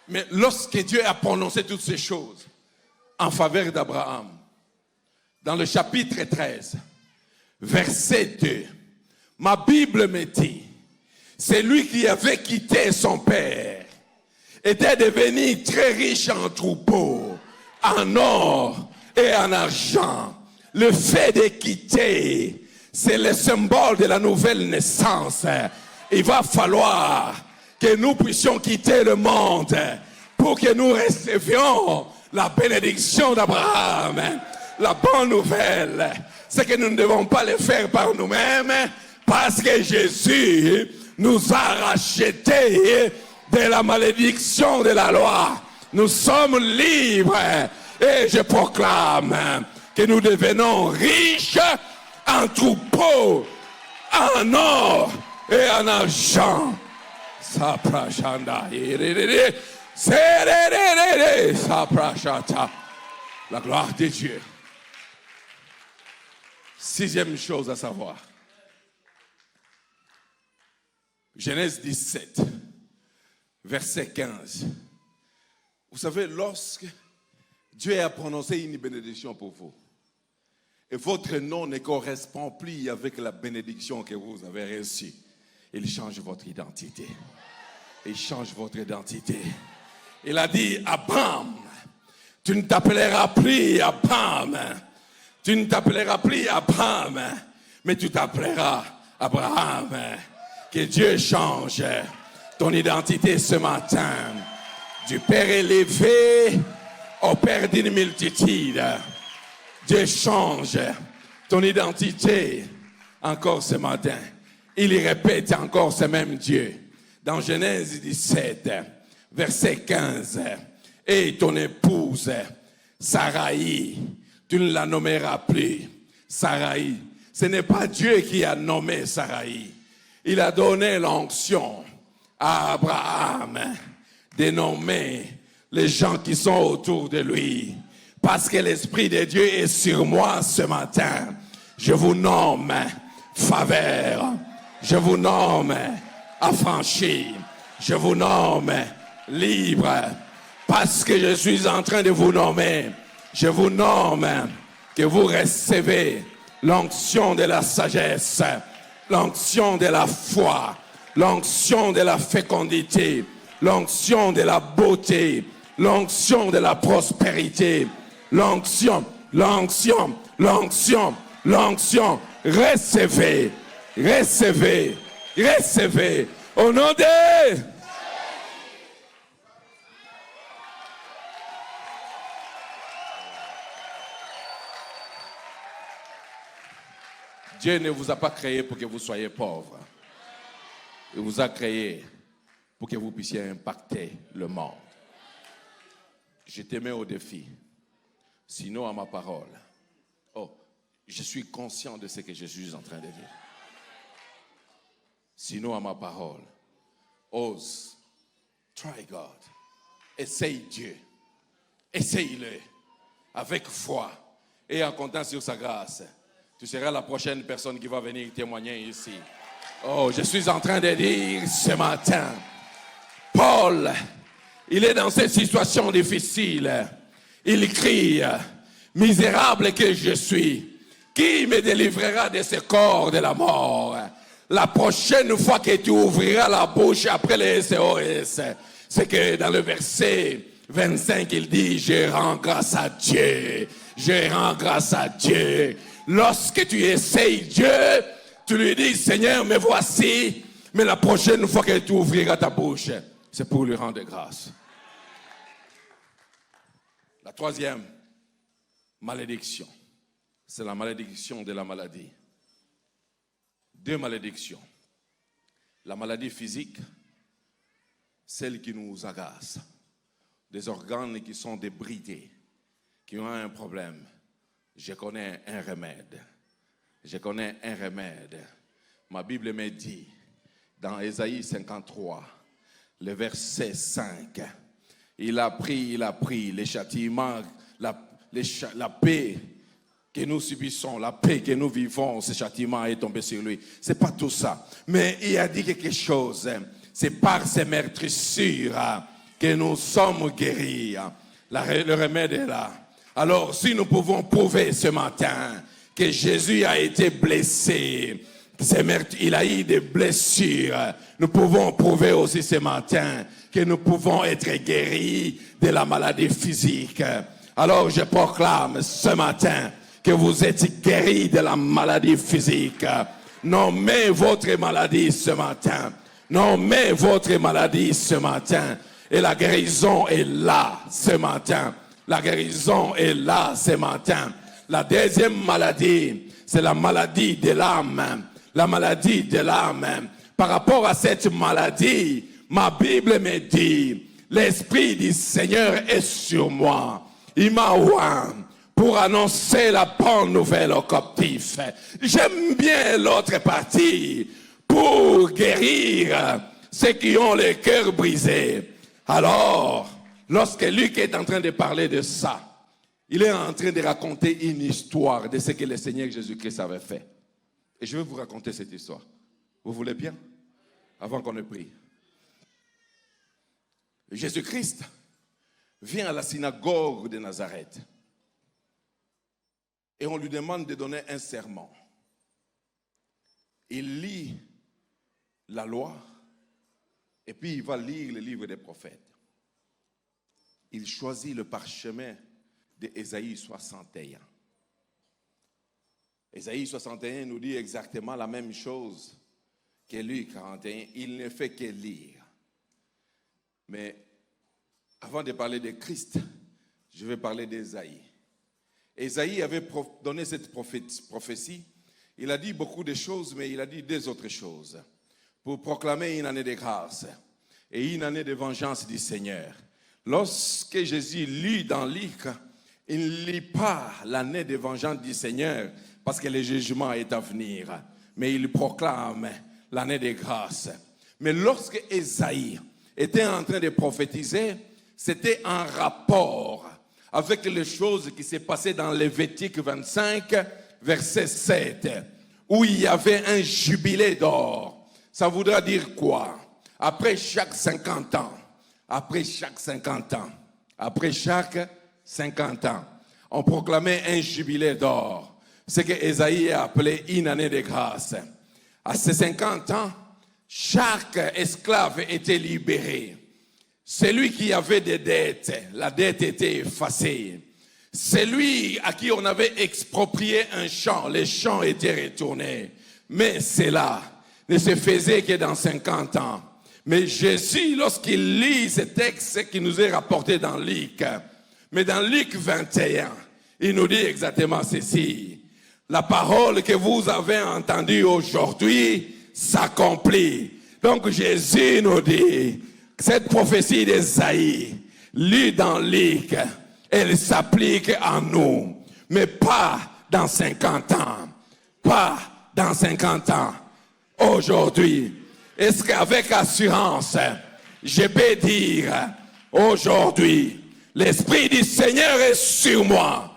Speaker 1: Mais lorsque Dieu a prononcé toutes ces choses en faveur d'Abraham, dans le chapitre 13, verset 2, ma Bible me dit, c'est lui qui avait quitté son père, était devenu très riche en troupeaux, en or et en argent. Le fait de quitter, c'est le symbole de la nouvelle naissance. Il va falloir que nous puissions quitter le monde pour que nous recevions la bénédiction d'Abraham. La bonne nouvelle, c'est que nous ne devons pas le faire par nous-mêmes parce que Jésus nous a rachetés de la malédiction de la loi. Nous sommes libres et je proclame que nous devenons riches en troupeaux, en or et en argent. La gloire de Dieu. Sixième chose à savoir. Genèse 17, verset 15. Vous savez, lorsque Dieu a prononcé une bénédiction pour vous, et votre nom ne correspond plus avec la bénédiction que vous avez reçue, il change votre identité. Il change votre identité. Il a dit, Abraham, tu ne t'appelleras plus Abraham. Tu ne t'appelleras plus Abraham, mais tu t'appelleras Abraham. Que Dieu change ton identité ce matin. Du Père élevé au Père d'une multitude. Dieu change ton identité encore ce matin. Il répète encore ce même Dieu. Dans Genèse 17, verset 15. Et ton épouse, Saraï, tu ne la nommeras plus Saraï. Ce n'est pas Dieu qui a nommé Saraï. Il a donné l'onction à Abraham de nommer les gens qui sont autour de lui. Parce que l'Esprit de Dieu est sur moi ce matin. Je vous nomme faveur. Je vous nomme affranchi. Je vous nomme libre. Parce que je suis en train de vous nommer. Je vous nomme que vous recevez l'onction de la sagesse, l'onction de la foi, l'onction de la fécondité, l'onction de la beauté, l'onction de la prospérité, l'onction. Recevez, recevez, recevez. Au nom de... Dieu ne vous a pas créé pour que vous soyez pauvres. Il vous a créé pour que vous puissiez impacter le monde. Je te mets au défi. Sinon à ma parole. Oh, je suis conscient de ce que je suis en train de dire. Sinon à ma parole. Ose. Try God. Essaye Dieu. Essaye-le. Avec foi. Et en comptant sur sa grâce. Tu seras la prochaine personne qui va venir témoigner ici. Oh, je suis en train de dire ce matin. Paul, il est dans cette situation difficile. Il crie, misérable que je suis, qui me délivrera de ce corps de la mort? La prochaine fois que tu ouvriras la bouche après les SOS, c'est que dans le verset 25, il dit, je rends grâce à Dieu, je rends grâce à Dieu. Lorsque tu essayes Dieu, tu lui dis, Seigneur, me voici, mais la prochaine fois que tu ouvriras ta bouche, c'est pour lui rendre grâce. La troisième malédiction, c'est la malédiction de la maladie. Deux malédictions. La maladie physique, celle qui nous agace. Des organes qui sont débridés, qui ont un problème. Je connais un remède. Je connais un remède. Ma Bible me dit, dans Ésaïe 53, le verset 5, il a pris les châtiments, la paix que nous subissons, la paix que nous vivons, ce châtiment est tombé sur lui. C'est pas tout ça. Mais il a dit quelque chose. C'est par ces meurtrissures que nous sommes guéris. Le remède est là. Alors, si nous pouvons prouver ce matin que Jésus a été blessé, il a eu des blessures, nous pouvons prouver aussi ce matin que nous pouvons être guéris de la maladie physique. Alors, je proclame ce matin que vous êtes guéris de la maladie physique. Nommez votre maladie ce matin. Nommez votre maladie ce matin. Et la guérison est là ce matin. La guérison est là ce matin. La deuxième maladie, c'est la maladie de l'âme. La maladie de l'âme. Par rapport à cette maladie, ma Bible me dit, l'Esprit du Seigneur est sur moi. Il m'a oint pour annoncer la bonne nouvelle aux captifs. J'aime bien l'autre partie, pour guérir ceux qui ont le cœur brisé. Alors, lorsque Luc est en train de parler de ça, il est en train de raconter une histoire de ce que le Seigneur Jésus-Christ avait fait. Et je vais vous raconter cette histoire. Vous voulez bien? Avant qu'on ne prie. Jésus-Christ vient à la synagogue de Nazareth. Et on lui demande de donner un serment. Il lit la loi et puis il va lire le livre des prophètes. Il choisit le parchemin d'Ésaïe 61. Ésaïe 61 nous dit exactement la même chose que Luc 41. Il ne fait que lire. Mais avant de parler de Christ, je vais parler d'Ésaïe. Ésaïe avait donné cette prophétie. Il a dit beaucoup de choses, mais il a dit deux autres choses. Pour proclamer une année de grâce et une année de vengeance du Seigneur. Lorsque Jésus lit dans Luc, il ne lit pas l'année de vengeance du Seigneur parce que le jugement est à venir. Mais il proclame l'année de grâce. Mais lorsque Ésaïe était en train de prophétiser, c'était en rapport avec les choses qui s'est passées dans Lévitique 25, verset 7, où il y avait un jubilé d'or. Ça voudra dire quoi? Après chaque 50 ans, après chaque 50 ans, après chaque 50 ans, on proclamait un jubilé d'or. Ce que Ésaïe a appelé une année de grâce. À ces 50 ans, chaque esclave était libéré. Celui qui avait des dettes, la dette était effacée. Celui à qui on avait exproprié un champ, les champs étaient retournés. Mais cela ne se faisait que dans 50 ans. Mais Jésus, lorsqu'il lit ce texte qui nous est rapporté dans Luc, mais dans Luc 21, il nous dit exactement ceci. La parole que vous avez entendue aujourd'hui s'accomplit. Donc Jésus nous dit, cette prophétie d'Ésaïe lue dans l'IC, elle s'applique à nous, mais pas dans 50 ans. Pas dans 50 ans. Aujourd'hui, est-ce qu'avec assurance, je peux dire, aujourd'hui, l'Esprit du Seigneur est sur moi.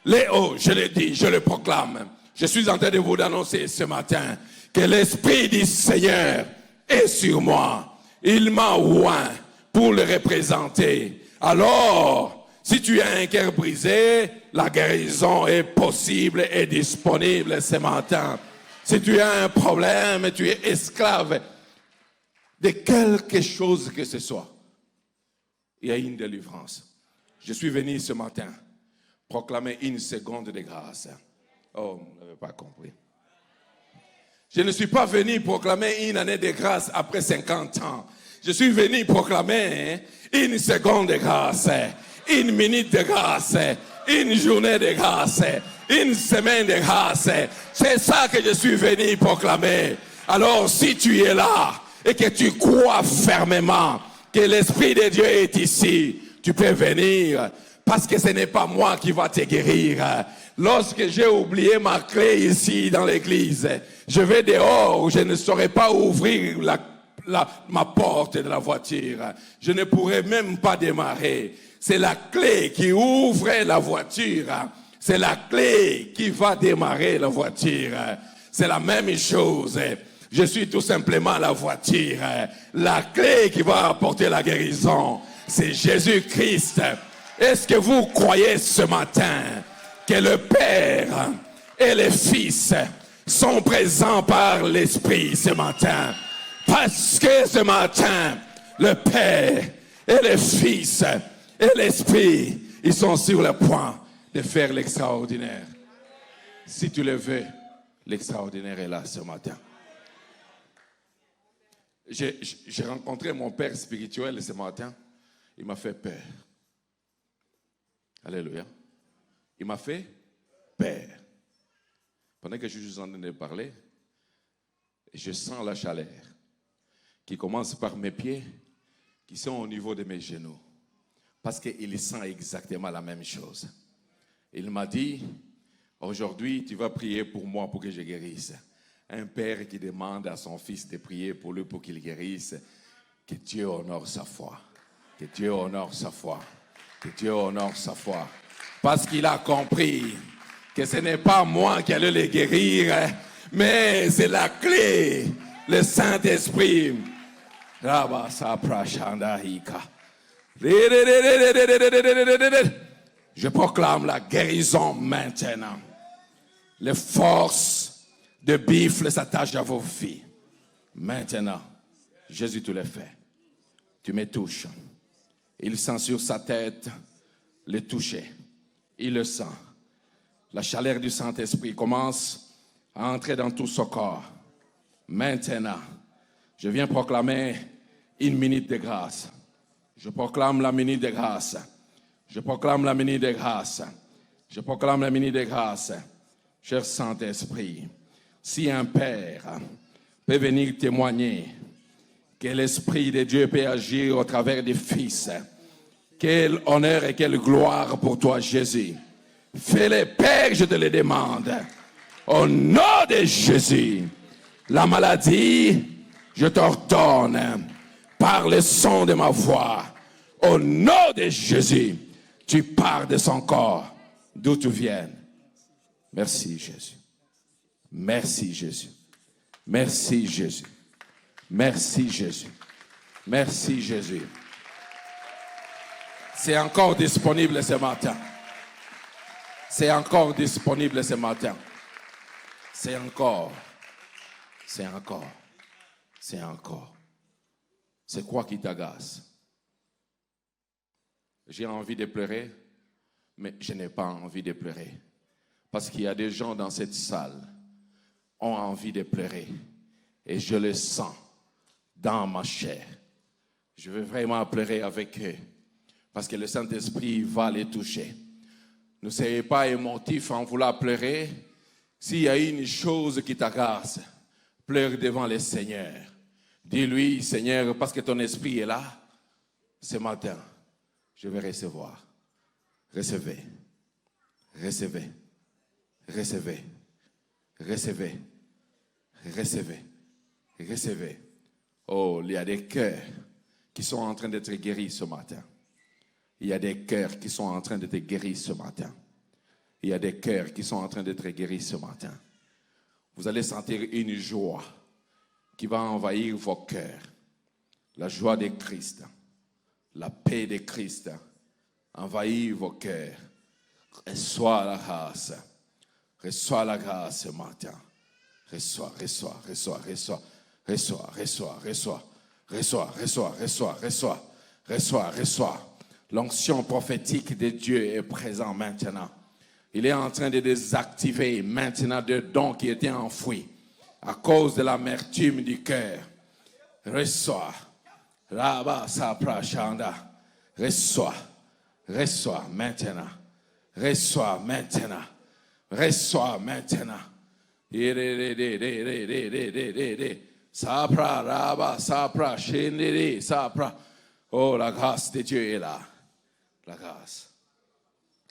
Speaker 1: Je le dis, je le proclame. Je suis en train de vous annoncer ce matin que l'Esprit du Seigneur est sur moi. Il m'a oint pour le représenter. Alors, si tu as un cœur brisé, la guérison est possible et disponible ce matin. Si tu as un problème et tu es esclave de quelque chose que ce soit, il y a une délivrance. Je suis venu ce matin proclamer une seconde de grâce. Oh, vous n'avez pas compris. Je ne suis pas venu proclamer une année de grâce après 50 ans. Je suis venu proclamer une seconde de grâce, une minute de grâce, une journée de grâce, une semaine de grâce. C'est ça que je suis venu proclamer. Alors, si tu es là et que tu crois fermement que l'Esprit de Dieu est ici, tu peux venir parce que ce n'est pas moi qui va te guérir. Lorsque j'ai oublié ma clé ici dans l'église, je vais dehors, je ne saurais pas ouvrir ma porte de la voiture. Je ne pourrais même pas démarrer. C'est la clé qui ouvre la voiture. C'est la clé qui va démarrer la voiture. C'est la même chose. Je suis tout simplement la voiture. La clé qui va apporter la guérison, c'est Jésus-Christ. Est-ce que vous croyez ce matin que le Père et le Fils sont présents par l'Esprit ce matin? Parce que ce matin, le Père et le Fils et l'Esprit, ils sont sur le point de faire l'extraordinaire. Si tu le veux, l'extraordinaire est là ce matin. J'ai rencontré mon père spirituel ce matin. Il m'a fait peur. Alléluia. Il m'a fait peur. Pendant que je suis en train de parler, je sens la chaleur qui commence par mes pieds, qui sont au niveau de mes genoux. Parce qu'il sent exactement la même chose. Il m'a dit, aujourd'hui, tu vas prier pour moi pour que je guérisse. Un père qui demande à son fils de prier pour lui pour qu'il guérisse. Que Dieu honore sa foi. Que Dieu honore sa foi. Que Dieu honore sa foi. Parce qu'il a compris que ce n'est pas moi qui allais le guérir, mais c'est la clé, le Saint-Esprit. Je proclame la guérison maintenant. Les forces de bifle s'attachent à vos vies. Maintenant, Jésus te le fait. Tu me touches. Il sent sur sa tête le toucher. Il le sent. La chaleur du Saint-Esprit commence à entrer dans tout son corps. Maintenant, je viens proclamer une minute de grâce. Je proclame la minute de grâce. Je proclame la minute de grâce. Je proclame la minute de grâce. Cher Saint-Esprit, si un père peut venir témoigner que l'Esprit de Dieu peut agir au travers des fils, quel honneur et quelle gloire pour toi, Jésus. Fais-le, Père, je te le demande. Au nom de Jésus, la maladie, je t'ordonne, par le son de ma voix, au nom de Jésus, tu pars de son corps, d'où tu viens. Merci, Jésus. Merci, Jésus. Merci, Jésus. Merci, Jésus. Merci, Jésus. C'est encore disponible ce matin. C'est encore disponible ce matin. C'est encore. C'est encore. C'est encore. C'est quoi qui t'agace? J'ai envie de pleurer, mais je n'ai pas envie de pleurer. Parce qu'il y a des gens dans cette salle qui ont envie de pleurer. Et je le sens dans ma chair. Je veux vraiment pleurer avec eux. Parce que le Saint-Esprit va les toucher. Ne soyez pas émotifs en voulant pleurer. S'il y a une chose qui t'agace, pleure devant le Seigneur. Dis-lui, Seigneur, parce que ton esprit est là, ce matin, Je vais recevoir. Recevez. Recevez. Recevez. Recevez. Recevez. Recevez. Oh, il y a des cœurs qui sont en train d'être guéris ce matin. Il y a des cœurs qui sont en train d'être guéris ce matin. Il y a des cœurs qui sont en train d'être guéris ce matin. Vous allez sentir une joie qui va envahir vos cœurs. La joie de Christ, la paix de Christ, envahir vos cœurs. Reçois la grâce. Reçois la grâce ce matin. Reçois, reçois, reçois, reçois, reçois, reçois, reçois, reçois, reçois, reçois, reçois, reçois, reçois. L'onction prophétique de Dieu est présente maintenant. Il est en train de désactiver maintenant des dons qui étaient enfouis à cause de l'amertume du cœur. Reçois. Rabba Sapra Chanda. Reçois. Reçois maintenant. Reçois maintenant. Reçois maintenant. Sapra Rabba Sapra Shendiri Sapra. Oh, la grâce de Dieu est là. La grâce.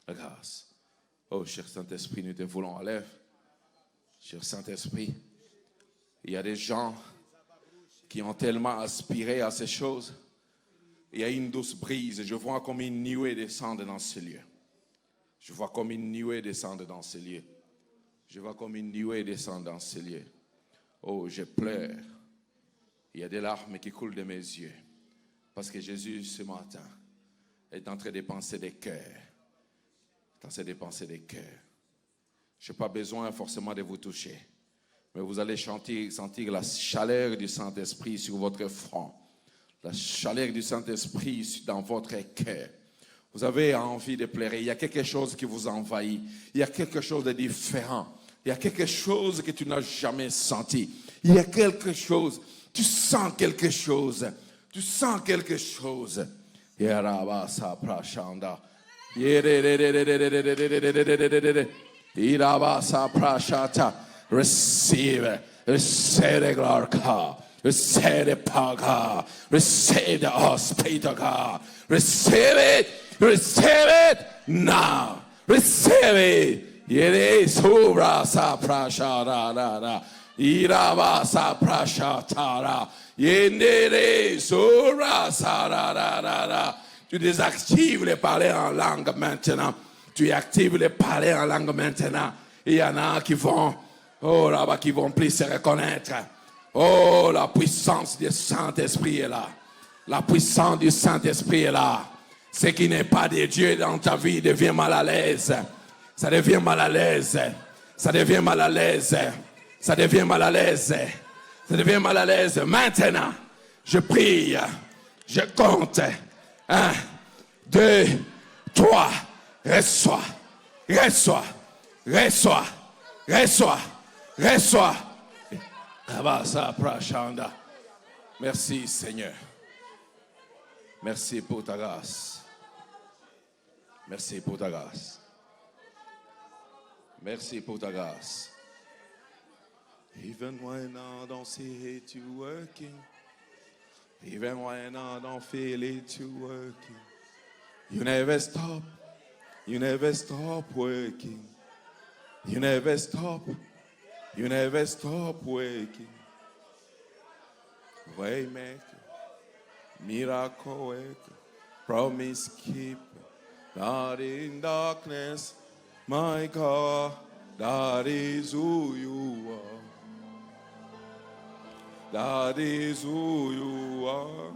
Speaker 1: La grâce. Oh, cher Saint-Esprit, nous te voulons à l'œuvre. Cher Saint-Esprit, il y a des gens qui ont tellement aspiré à ces choses. Il y a une douce brise. Je vois comme une nuée descendre dans ce lieu. Je vois comme une nuée descendre dans ce lieu. Je vois comme une nuée descendre dans ce lieu. Oh, je pleure. Il y a des larmes qui coulent de mes yeux. Parce que Jésus, ce matin, est en train de penser des cœurs. Dans ces dépenser des cœurs. Je n'ai pas besoin forcément de vous toucher. Mais vous allez sentir la chaleur du Saint-Esprit sur votre front. La chaleur du Saint-Esprit dans votre cœur. Vous avez envie de pleurer. Il y a quelque chose qui vous envahit. Il y a quelque chose de différent. Il y a quelque chose que tu n'as jamais senti. Il y a quelque chose. Tu sens quelque chose. Tu sens quelque chose. Yarabasa prashanda. Receive the glory, God. Receive the power, God. Receive the Spirit of God. Receive it now. Receive it. Yere sobra sa prashara da. Iraba sa prashatara. Yendere sobra sa da. Tu désactives les parler en langue maintenant. Tu actives les parler en langue maintenant. Il y en a qui vont, oh là-bas, qui vont plus se reconnaître. Oh, la puissance du Saint-Esprit est là. La puissance du Saint-Esprit est là. Ce qui n'est pas de Dieu dans ta vie devient mal à l'aise. Ça devient mal à l'aise. Ça devient mal à l'aise. Ça devient mal à l'aise. Ça devient mal à l'aise. Maintenant, je prie. Je compte. 1, 2, 3, reçois, reçois, reçois, reçois, reçois. Merci Seigneur. Merci pour ta grâce. Merci pour ta grâce. Merci pour ta grâce. Even when I don't see it you working. Even when I don't feel it, you working. You never stop. You never stop working. You never stop. You never stop working. Waymaker, miracle worker, promise keeper. Not in darkness, my God, that is who you are. That is who you are.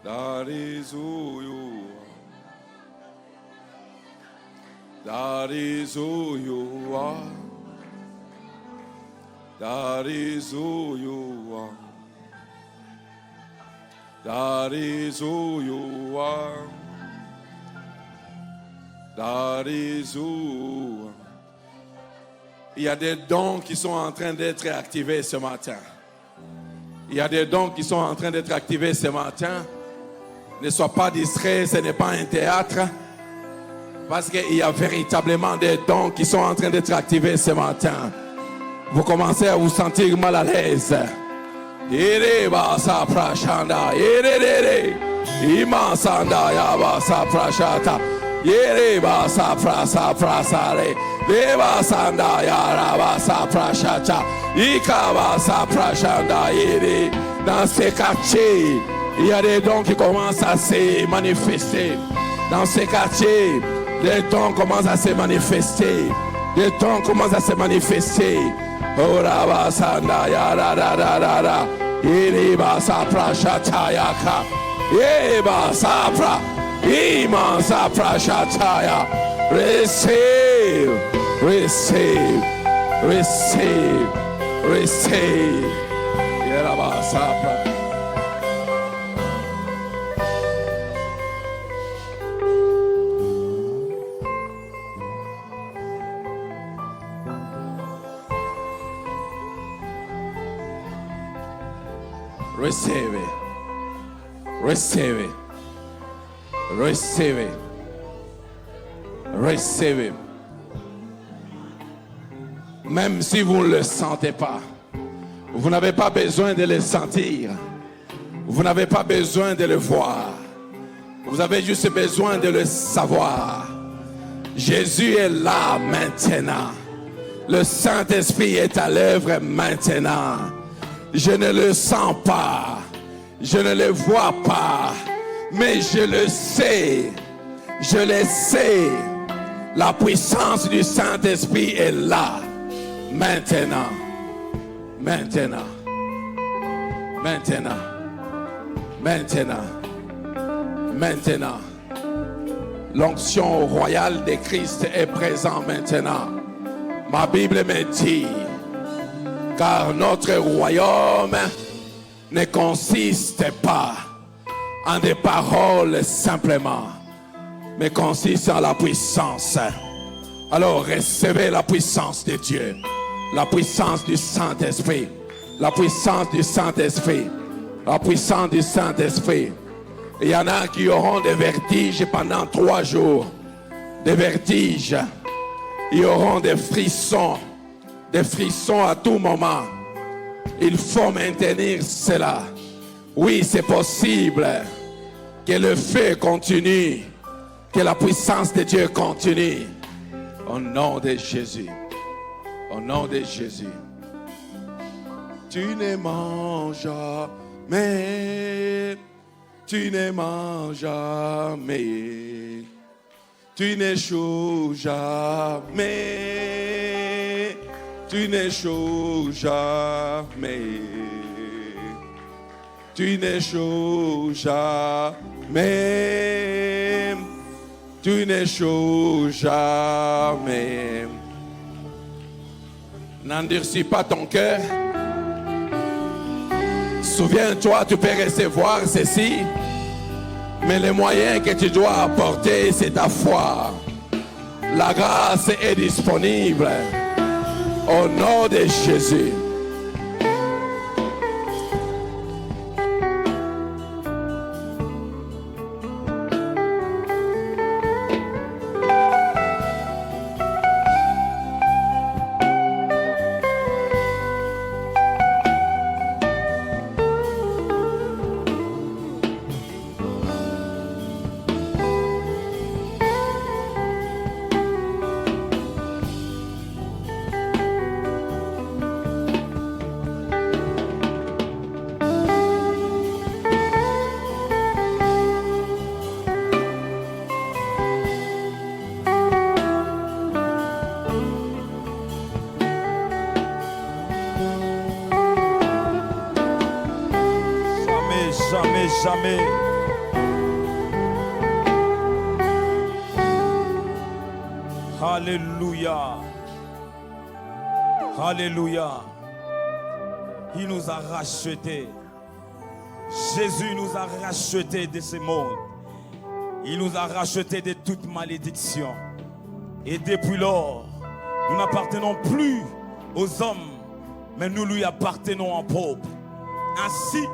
Speaker 1: That is who you are. That is who you are. That is who you are. That is who you are. That is who you are. Il y a des dons qui sont en train d'être activés ce matin. Il y a des dons qui sont en train d'être activés ce matin. Ne sois pas distrait, ce n'est pas un théâtre. Parce qu'il y a véritablement des dons qui sont en train d'être activés ce matin. Vous commencez à vous sentir mal à l'aise. Imansanda yaba saprashata. Yereba saprasare. Deva sanda yaraba saprashata. Ikaba saprashanda yere. Dans ces quartiers, il y a des dons qui commencent à se manifester. Dans ces quartiers, les dons commencent à se manifester. Les dons commencent à se manifester. Oraba sanda yarada. Yereba saprashata yaka. Yeba sapra. Iman saprashataya. Receive. Receive. Receive. Receive. Yeraba sapra. Receive it. Receive it. Receive it. Receive it. Même si vous ne le sentez pas, vous n'avez pas besoin de le sentir. Vous n'avez pas besoin de le voir. Vous avez juste besoin de le savoir. Jésus est là maintenant. Le Saint-Esprit est à l'œuvre maintenant. Je ne le sens pas. Je ne le vois pas. Mais je le sais. Je le sais. La puissance du Saint-Esprit est là. Maintenant. Maintenant. Maintenant. Maintenant. Maintenant. L'onction royale de Christ est présente maintenant. Ma Bible me dit, car notre royaume ne consiste pas en des paroles simplement, mais consiste en la puissance. Alors recevez la puissance de Dieu, la puissance du Saint-Esprit, la puissance du Saint-Esprit, la puissance du Saint-Esprit. Il y en a qui auront des vertiges pendant 3 jours, des vertiges. Ils auront des frissons à tout moment. Il faut maintenir cela. Oui, c'est possible que le feu continue, que la puissance de Dieu continue. Au nom de Jésus. Au nom de Jésus. Tu ne manges jamais. Tu ne manges jamais. Tu n'échoues jamais. Tu n'échoues jamais. Tu n'échoues jamais. Tu n'échoues jamais. N'endurcis pas ton cœur. Souviens-toi, tu peux recevoir ceci. Mais le moyen que tu dois apporter, c'est ta foi. La grâce est disponible. Au nom de Jésus.
Speaker 2: Jamais. Alléluia. Alléluia. Il nous a rachetés. Jésus nous a rachetés de ce monde. Il nous a rachetés de toute malédiction. Et depuis lors, nous n'appartenons plus aux hommes, mais nous lui appartenons en propre. Ainsi,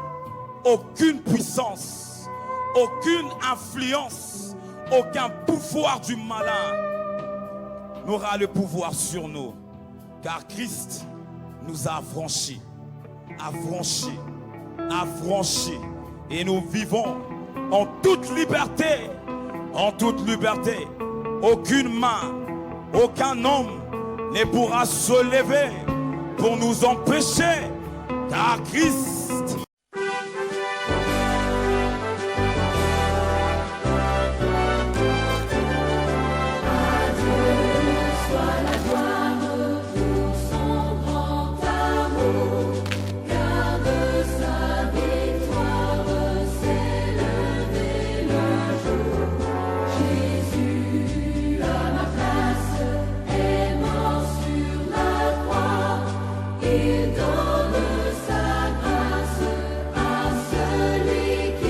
Speaker 2: aucune puissance, aucune influence, aucun pouvoir du malin n'aura le pouvoir sur nous. Car Christ nous a affranchis. Et nous vivons en toute liberté. En toute liberté. Aucune main, aucun homme ne pourra se lever pour nous empêcher, car Christ